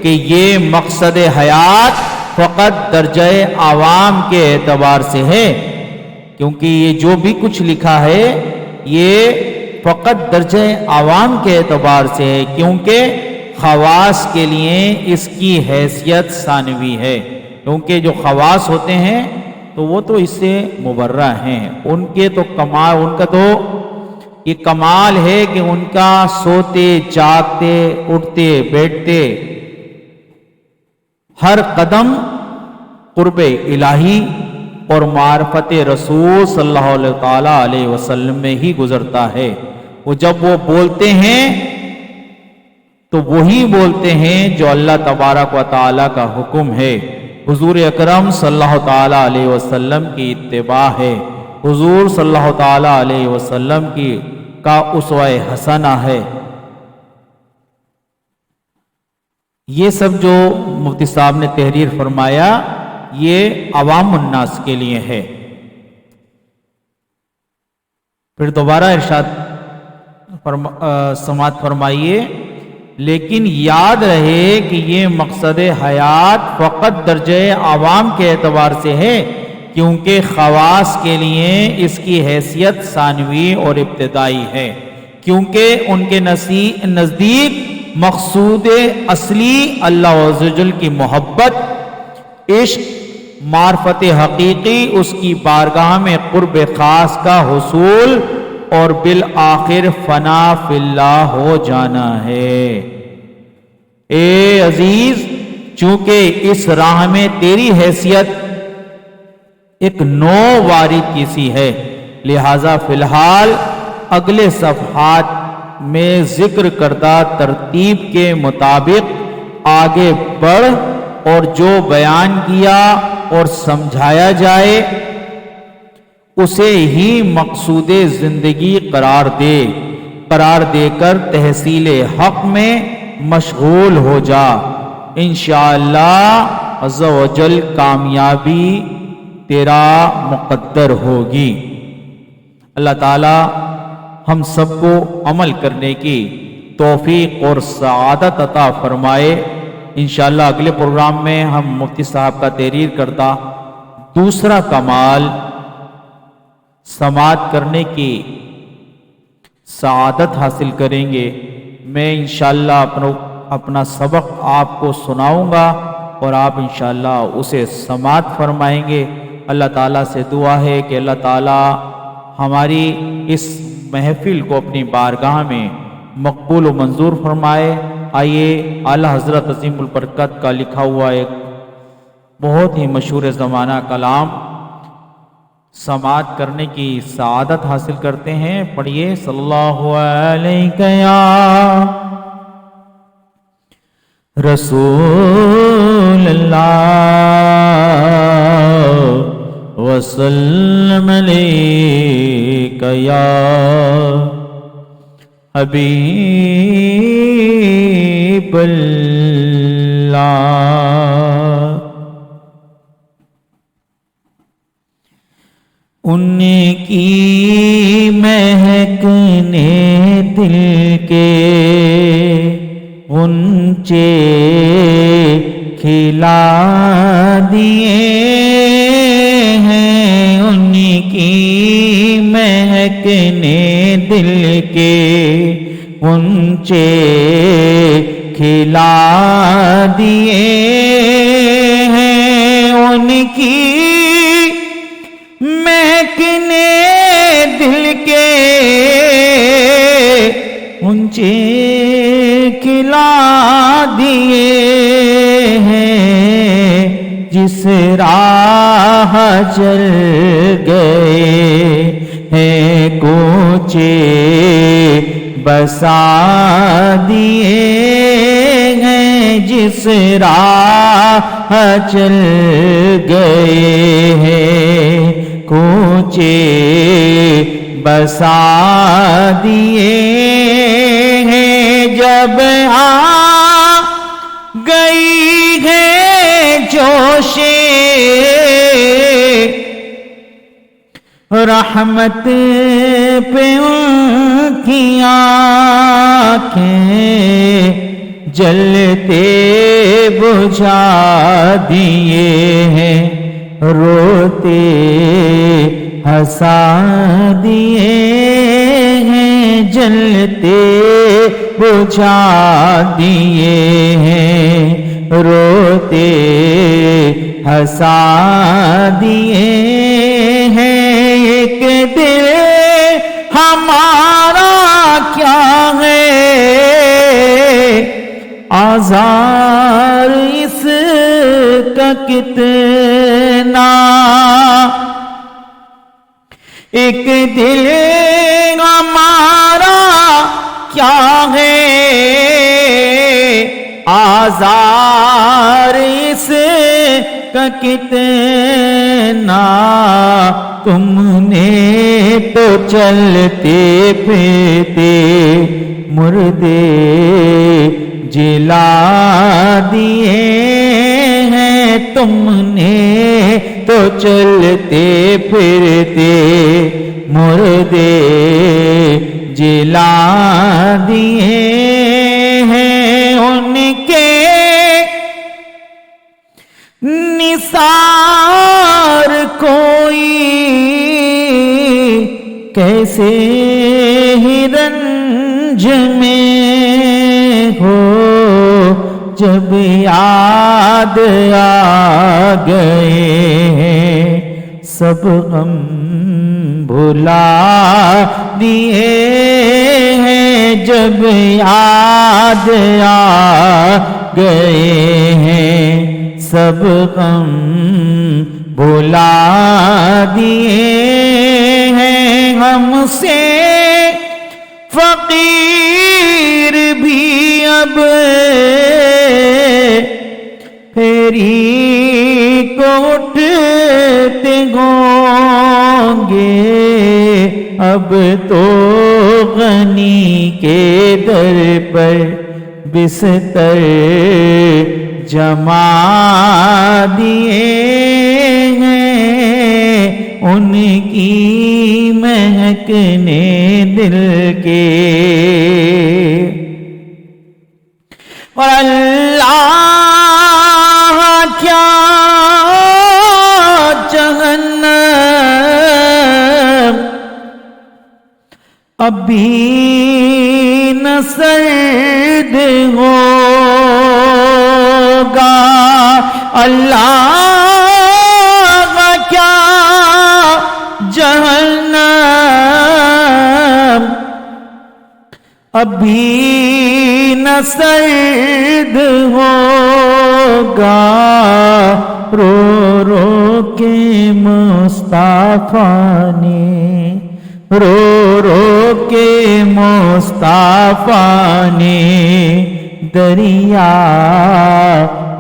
کہ یہ مقصد حیات فقط درجہ عوام کے اعتبار سے ہے، کیونکہ یہ جو بھی کچھ لکھا ہے یہ فقط درجہ عوام کے اعتبار سے ہے، کیونکہ خواص کے لیے اس کی حیثیت ثانوی ہے، کیونکہ جو خواص ہوتے ہیں تو وہ تو اس سے مبرہ ہیں، ان کے تو کمال، ان کا تو یہ کمال ہے کہ ان کا سوتے جاگتے اٹھتے بیٹھتے ہر قدم قرب الہی اور معرفت رسول صلی اللہ علیہ وسلم میں ہی گزرتا ہے۔ وہ جب وہ بولتے ہیں تو وہی بولتے ہیں جو اللہ تبارک و تعالی کا حکم ہے، حضور اکرم صلی اللہ تعالی علیہ وسلم کی اتباع ہے، حضور صلی اللہ تعالی علیہ وسلم کا اسوہ حسنہ ہے۔ یہ سب جو مفتی صاحب نے تحریر فرمایا یہ عوام الناس کے لیے ہے۔ پھر دوبارہ ارشاد سماعت فرمائیے، لیکن یاد رہے کہ یہ مقصد حیات فقط درجہ عوام کے اعتبار سے ہے، کیونکہ خواص کے لیے اس کی حیثیت ثانوی اور ابتدائی ہے، کیونکہ ان کے نزدیک مقصود اصلی اللہ عز و جل کی محبت، عشق معرفت حقیقی اس کی بارگاہ میں قرب خاص کا حصول اور بالآخر فنا فی اللہ ہو جانا ہے۔ اے عزیز، چونکہ اس راہ میں تیری حیثیت ایک نو وارد کی سی ہے، لہذا فی الحال اگلے صفحات میں ذکر کردہ ترتیب کے مطابق آگے بڑھ اور جو بیان کیا اور سمجھایا جائے اسے ہی مقصود زندگی قرار دے کر تحصیل حق میں مشغول ہو جا۔ انشاءاللہ عز و جل کامیابی تیرا مقدر ہوگی۔ اللہ تعالی ہم سب کو عمل کرنے کی توفیق اور سعادت عطا فرمائے۔ انشاءاللہ اگلے پروگرام میں ہم مفتی صاحب کا تحریر کرتا دوسرا کمال سماعت کرنے کی سعادت حاصل کریں گے۔ میں انشاءاللہ اپنا سبق آپ کو سناؤں گا اور آپ انشاءاللہ اسے سماعت فرمائیں گے۔ اللہ تعالیٰ سے دعا ہے کہ اللہ تعالیٰ ہماری اس محفل کو اپنی بارگاہ میں مقبول و منظور فرمائے۔ آئیے اعلیٰ حضرت عظیم البرکت کا لکھا ہوا ایک بہت ہی مشہور زمانہ کلام سماعت کرنے کی سعادت حاصل کرتے ہیں۔ پڑھیے صلی اللہ علیہ یا رسول اللہ وسلم علیک یا حبیب اللہ۔ ان کی مہک نے دل کے غنچے کھلا دیے ہیں، ان کی مہک نے دل کے غنچے کھلا دیے ہیں، ان کی مہک نے دل کے غنچے کھلا دیے ہیں، جس راہ چل گئے ہیں کوچے بسا دیے ہیں، جس راہ چل گئے ہیں کوچے بسا دیے ہیں، جب آ گئی ہے جوش رحمت پہ ان کی آنکھیں جلتے بجھا دیے ہیں، روتے ہنسا دیے ہیں، جلتے بجھا دیے ہیں، روتے ہنسا دیے ہیں۔ ایک دل ہمارا کیا ہے آزار اس کا کتنا، ایک دل ہمارا کیا ہے آزار اس کا کتنا، تم نے تو چلتے پھرتے مردے جلا دیے ہیں، تم نے تو چلتے پھرتے مردے جلا دیے ہیں، ان کے نثار کوئی کیسے ہی رنج میں ہو جب یاد آ گئے ہیں سب غم بھلا دیے ہیں، جب یاد آ گئے ہیں سب غم بھلا دیے ہیں، ہم سے فقیر بھی اب پھیری کو اٹھتے ہوں گے، اب تو غنی کے در پر بستر جما دیے ہیں، ان کی مہکنے دل کے، اور اللہ کیا جہنم ابھی نہ سرد ہوگا، اللہ کیا جہنم ابھی نہ سرد ہوگا، رو رو کے مصطفیٰ نے، رو رو کے مصطفیٰ نے دریا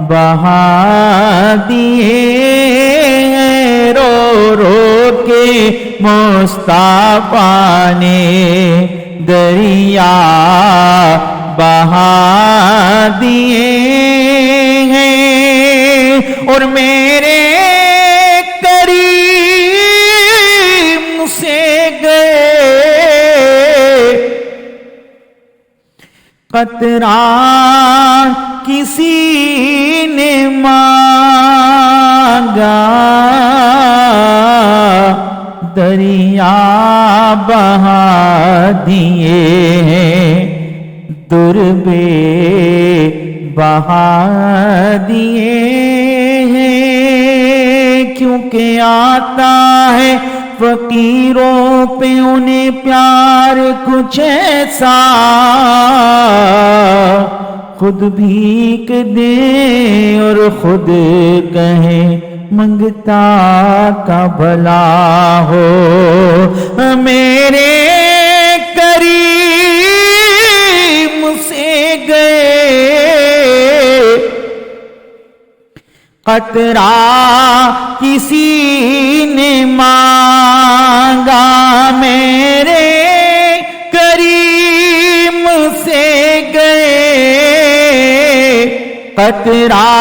بہا دیے ہیں، رو رو کے مصطفیٰ نے دریا بہا دیے ہیں، اور میرے کریم سے گئے قطرہ کسی نے مانگا، دریا بہا دیے ہیں، در بے بہا دیے ہیں، کیونکہ آتا ہے فقیروں پہ انہیں پیار کچھ ایسا، خود بھیک دیں اور خود کہیں منگتا کا بھلا ہو، میرے کریم سے گئے قطرہ کسی نے مانگا، میرے کریم سے گئے قطرہ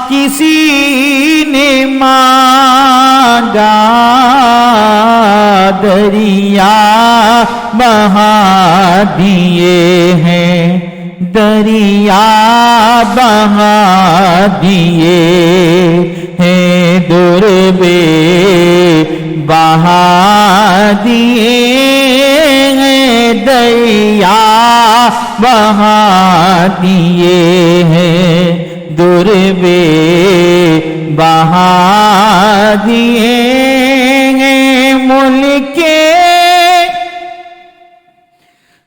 کسی نے مانگا، دریا بہا دیے ہیں، دریا بہا دیے ہیں، در بے بہا دیے ہیں، دریا بہا دیے ہیں، در بے بہا دیے ہیں، ملک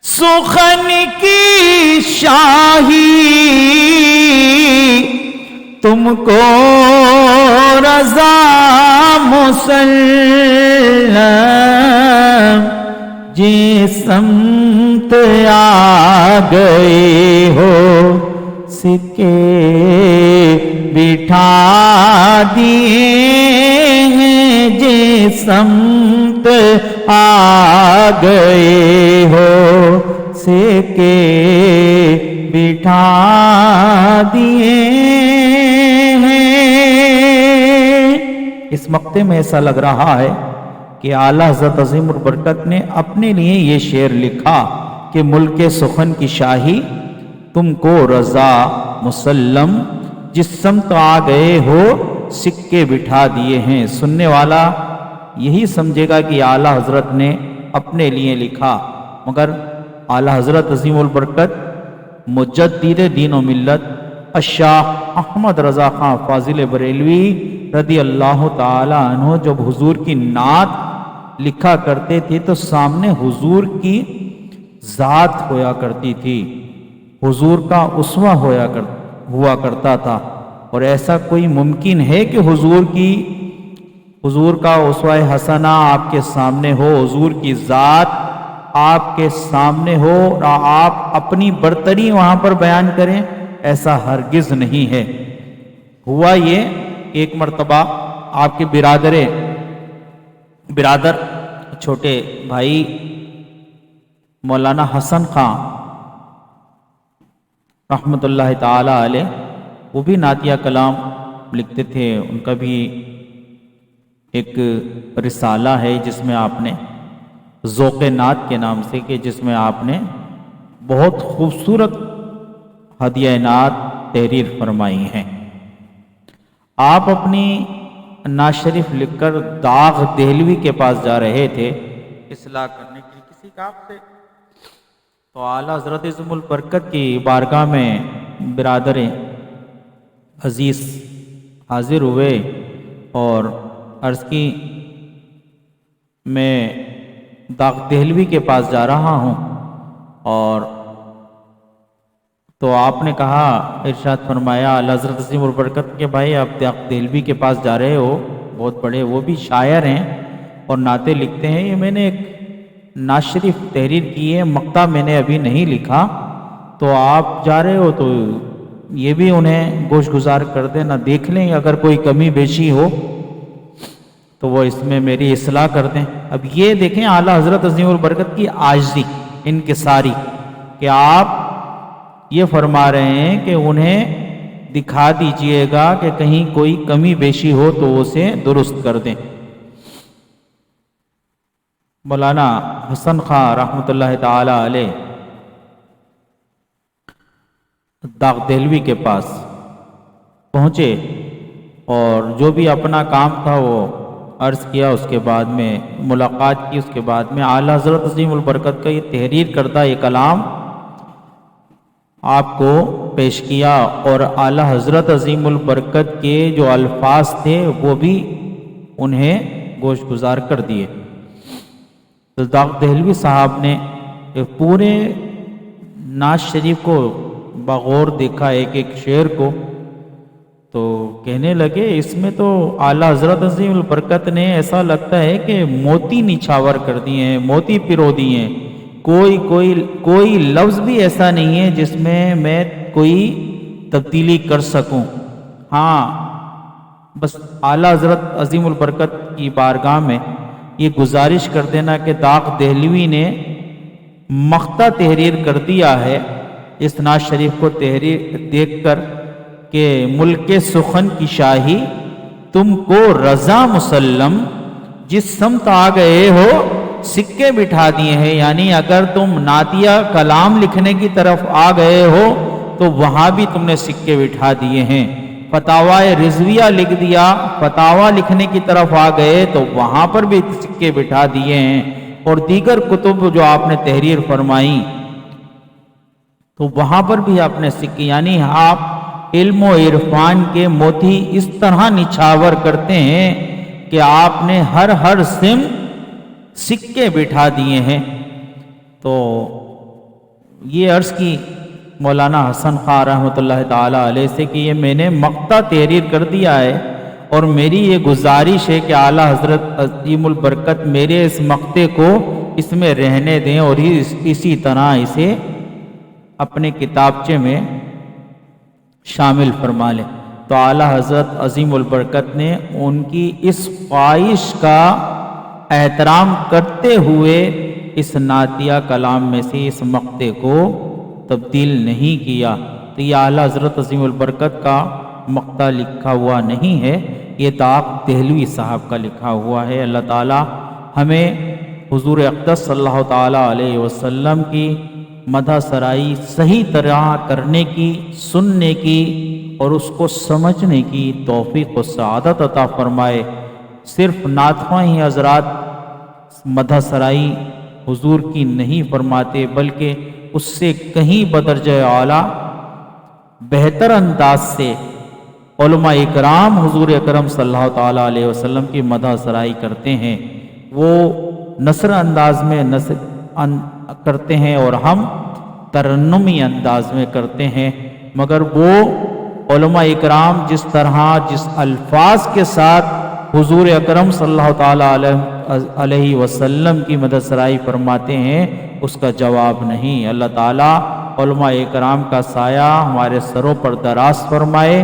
سخن کی شاہی تم کو رضا مسلم، جس سمت آ گئے ہو سکے بٹھا دیے ہیں، جس سمت آ گئے ہو سکے بٹھا دیے ہیں۔ اس مقطع میں ایسا لگ رہا ہے کہ اعلیٰ حضرت عظیم البرکت نے اپنے لیے یہ شعر لکھا کہ ملک سخن کی شاہی تم کو رضا مسلم، جس سمت آ گئے ہو سکے بٹھا دیے ہیں۔ سننے والا یہی سمجھے گا کہ اعلیٰ حضرت نے اپنے لیے لکھا، مگر اعلیٰ حضرت عظیم البرکت مجدد دین و ملت الشاہ احمد رضا خان فاضل بریلوی رضی اللہ تعالی عنہ جب حضور کی نعت لکھا کرتے تھے تو سامنے حضور کی ذات ہوا کرتی تھی، حضور کا اسوہ ہوا کرتا تھا، اور ایسا کوئی ممکن ہے کہ حضور کا اسوہ حسنہ آپ کے سامنے ہو، حضور کی ذات آپ کے سامنے ہو اور آپ اپنی برتری وہاں پر بیان کریں؟ ایسا ہرگز نہیں ہے۔ ہوا یہ، ایک مرتبہ آپ کے برادر چھوٹے بھائی مولانا حسن خان رحمۃ اللہ تعالی علیہ، وہ بھی نعتیہ کلام لکھتے تھے، ان کا بھی ایک رسالہ ہے جس میں آپ نے ذوق نعت کے نام سے، کہ جس میں آپ نے بہت خوبصورت ہدیہ نعت تحریر فرمائی ہیں۔ آپ اپنی نعت شریف لکھ کر داغ دہلوی کے پاس جا رہے تھے اصلاح کرنے کے لیے کسی کام سے، تو اعلیٰ حضرت عظیم البرکت کی بارگاہ میں برادر عزیز حاضر ہوئے اور عرض کی میں داغ دہلوی کے پاس جا رہا ہوں، اور تو آپ نے کہا، ارشاد فرمایا اعلیٰ حضرت عظیم البرکت کے بھائی آپ داغ دہلوی کے پاس جا رہے ہو، بہت بڑے وہ بھی شاعر ہیں اور نعتیں لکھتے ہیں، یہ میں نے ایک نعت شریف تحریر کی ہے، مقطع میں نے ابھی نہیں لکھا، تو آپ جا رہے ہو تو یہ بھی انہیں گوش گزار کر دینا، دیکھ لیں اگر کوئی کمی بیشی ہو تو وہ اس میں میری اصلاح کر دیں۔ اب یہ دیکھیں اعلیٰ حضرت عظیم البرکت کی عاجزی انکساری، کہ آپ یہ فرما رہے ہیں کہ انہیں دکھا دیجئے گا کہ کہیں کوئی کمی بیشی ہو تو اسے درست کر دیں۔ مولانا حسن خان رحمۃ اللہ تعالی علیہ داغ دہلوی کے پاس پہنچے اور جو بھی اپنا کام تھا وہ عرض کیا، اس کے بعد میں ملاقات کی، اس کے بعد میں اعلیٰ حضرت عظیم البرکت کا یہ تحریر کردہ یہ کلام آپ کو پیش کیا، اور اعلیٰ حضرت عظیم البرکت کے جو الفاظ تھے وہ بھی انہیں گوش گزار کر دیے۔ تو داغ دہلوی صاحب نے پورے نعت شریف کو بغور دیکھا، ایک ایک شعر کو، تو کہنے لگے اس میں تو اعلیٰ حضرت عظیم البرکت نے ایسا لگتا ہے کہ موتی نچھاور کر دیے ہیں، موتی پرو دیے ہیں، کوئی لفظ بھی ایسا نہیں ہے جس میں کوئی تبدیلی کر سکوں۔ ہاں بس اعلیٰ حضرت عظیم البرکت کی بارگاہ میں یہ گزارش کر دینا کہ داغ دہلوی نے مقطع تحریر کر دیا ہے اس نعت شریف کو تحریر دیکھ کر کہ ملک سخن کی شاہی تم کو رضا مسلم، جس سمت آ گئے ہو سکے بٹھا دیے ہیں، یعنی اگر تم نعتیہ کلام لکھنے کی طرف آ گئے ہو تو وہاں بھی تم نے سکے بٹھا دیے ہیں، فتاوی رضویہ لکھ دیا، فتاوی لکھنے کی طرف آ گئے تو وہاں پر بھی سکے بٹھا دیے ہیں، اور دیگر کتب جو آپ نے تحریر فرمائی تو وہاں پر بھی آپ نے سکے، یعنی آپ علم و عرفان کے موتی اس طرح نچھاور کرتے ہیں کہ آپ نے ہر سم سکے بٹھا دیے ہیں۔ تو یہ عرض کی مولانا حسن خان رحمۃ اللہ تعالی علیہ سے کہ یہ میں نے مقطع تحریر کر دیا ہے، اور میری یہ گزارش ہے کہ اعلیٰ حضرت عظیم البرکت میرے اس مقطع کو اس میں رہنے دیں اور اسی طرح اسے اپنے کتابچے میں شامل فرما لیں۔ تو اعلیٰ حضرت عظیم البرکت نے ان کی اس خواہش کا احترام کرتے ہوئے اس نعتیہ کلام میں سے اس مقطع کو تبدیل نہیں کیا۔ تو یہ اعلیٰ حضرت عظیم البرکت کا مقطع لکھا ہوا نہیں ہے، یہ داغ دہلوی صاحب کا لکھا ہوا ہے۔ اللہ تعالی ہمیں حضور اقدس صلی اللہ تعالیٰ علیہ وسلم کی مدح سرائی صحیح طرح کرنے کی، سننے کی اور اس کو سمجھنے کی توفیق و سعادت عطا فرمائے۔ صرف نعت خواں ہی حضرات مدح سرائی حضور کی نہیں فرماتے، بلکہ اس سے کہیں بدرجہ اعلیٰ بہتر انداز سے علماء اکرام حضور اکرم صلی اللہ تعالیٰ علیہ وسلم کی مدح سرائی کرتے ہیں، وہ نثر انداز میں کرتے ہیں اور ہم ترنمی انداز میں کرتے ہیں، مگر وہ علماء اکرام جس طرح جس الفاظ کے ساتھ حضور اکرم صلی اللہ تعالیٰ علیہ وسلم کی مدح سرائی فرماتے ہیں اس کا جواب نہیں۔ اللہ تعالیٰ علماء اکرام کا سایہ ہمارے سروں پر دراز فرمائے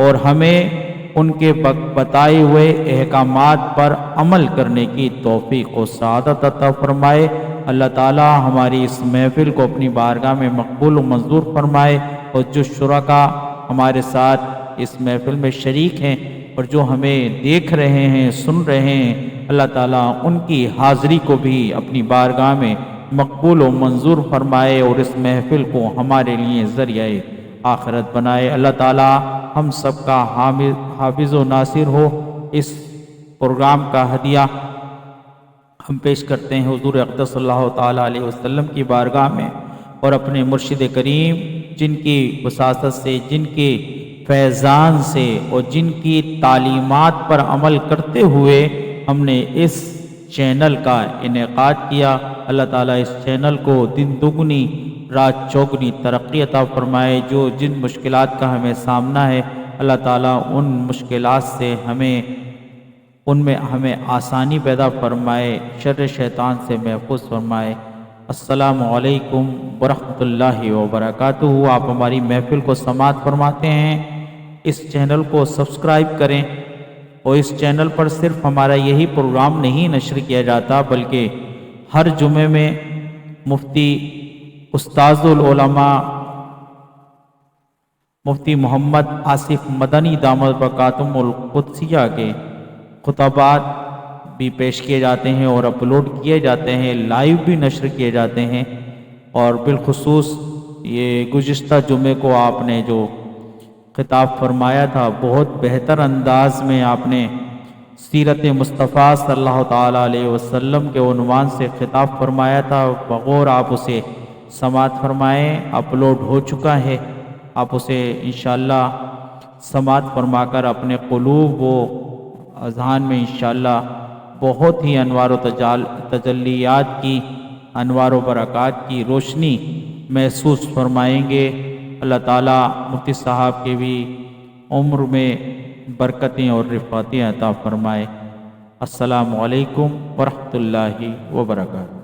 اور ہمیں ان کے بتائے ہوئے احکامات پر عمل کرنے کی توفیق و سعادت عطا فرمائے۔ اللہ تعالیٰ ہماری اس محفل کو اپنی بارگاہ میں مقبول و منظور فرمائے، اور جو شرکاء ہمارے ساتھ اس محفل میں شریک ہیں اور جو ہمیں دیکھ رہے ہیں سن رہے ہیں، اللہ تعالیٰ ان کی حاضری کو بھی اپنی بارگاہ میں مقبول و منظور فرمائے اور اس محفل کو ہمارے لیے ذریعہ آخرت بنائے۔ اللہ تعالیٰ ہم سب کا حافظ و ناصر ہو۔ اس پروگرام کا ہدیہ ہم پیش کرتے ہیں حضور اقدس صلی اللہ تعالیٰ علیہ وسلم کی بارگاہ میں، اور اپنے مرشد کریم جن کی وساطت سے، جن کے فیضان سے اور جن کی تعلیمات پر عمل کرتے ہوئے ہم نے اس چینل کا انعقاد کیا، اللہ تعالیٰ اس چینل کو دن دگنی رات چوگنی ترقی عطا فرمائے۔ جو جن مشکلات کا ہمیں سامنا ہے، اللہ تعالیٰ ان مشکلات سے ان میں ہمیں آسانی پیدا فرمائے، شر شیطان سے محفوظ فرمائے۔ السلام علیکم ورحمۃ اللہ وبرکاتہ۔ آپ ہماری محفل کو سماعت فرماتے ہیں، اس چینل کو سبسکرائب کریں، اور اس چینل پر صرف ہمارا یہی پروگرام نہیں نشر کیا جاتا، بلکہ ہر جمعے میں مفتی استاذ العلماء مفتی محمد آصف مدنی دامت برکاتہم القدسیہ کے خطبات بھی پیش کیے جاتے ہیں اور اپلوڈ کیے جاتے ہیں، لائیو بھی نشر کیے جاتے ہیں۔ اور بالخصوص یہ گزشتہ جمعے کو آپ نے جو خطاب فرمایا تھا، بہت بہتر انداز میں آپ نے سیرت مصطفیٰ صلی اللہ تعالیٰ علیہ وسلم کے عنوان سے خطاب فرمایا تھا، بغور آپ اسے سماعت فرمائیں، اپلوڈ ہو چکا ہے۔ آپ اسے انشاءاللہ سماعت فرما کر اپنے قلوب و اذہان میں انشاءاللہ بہت ہی انوار و تجلیات کی، انوار و برکات کی روشنی محسوس فرمائیں گے۔ اللہ تعالیٰ مفتی صاحب کے بھی عمر میں برکتیں اور رفعتیں عطا فرمائے۔ السلام علیکم ورحمۃ اللہ وبرکاتہ۔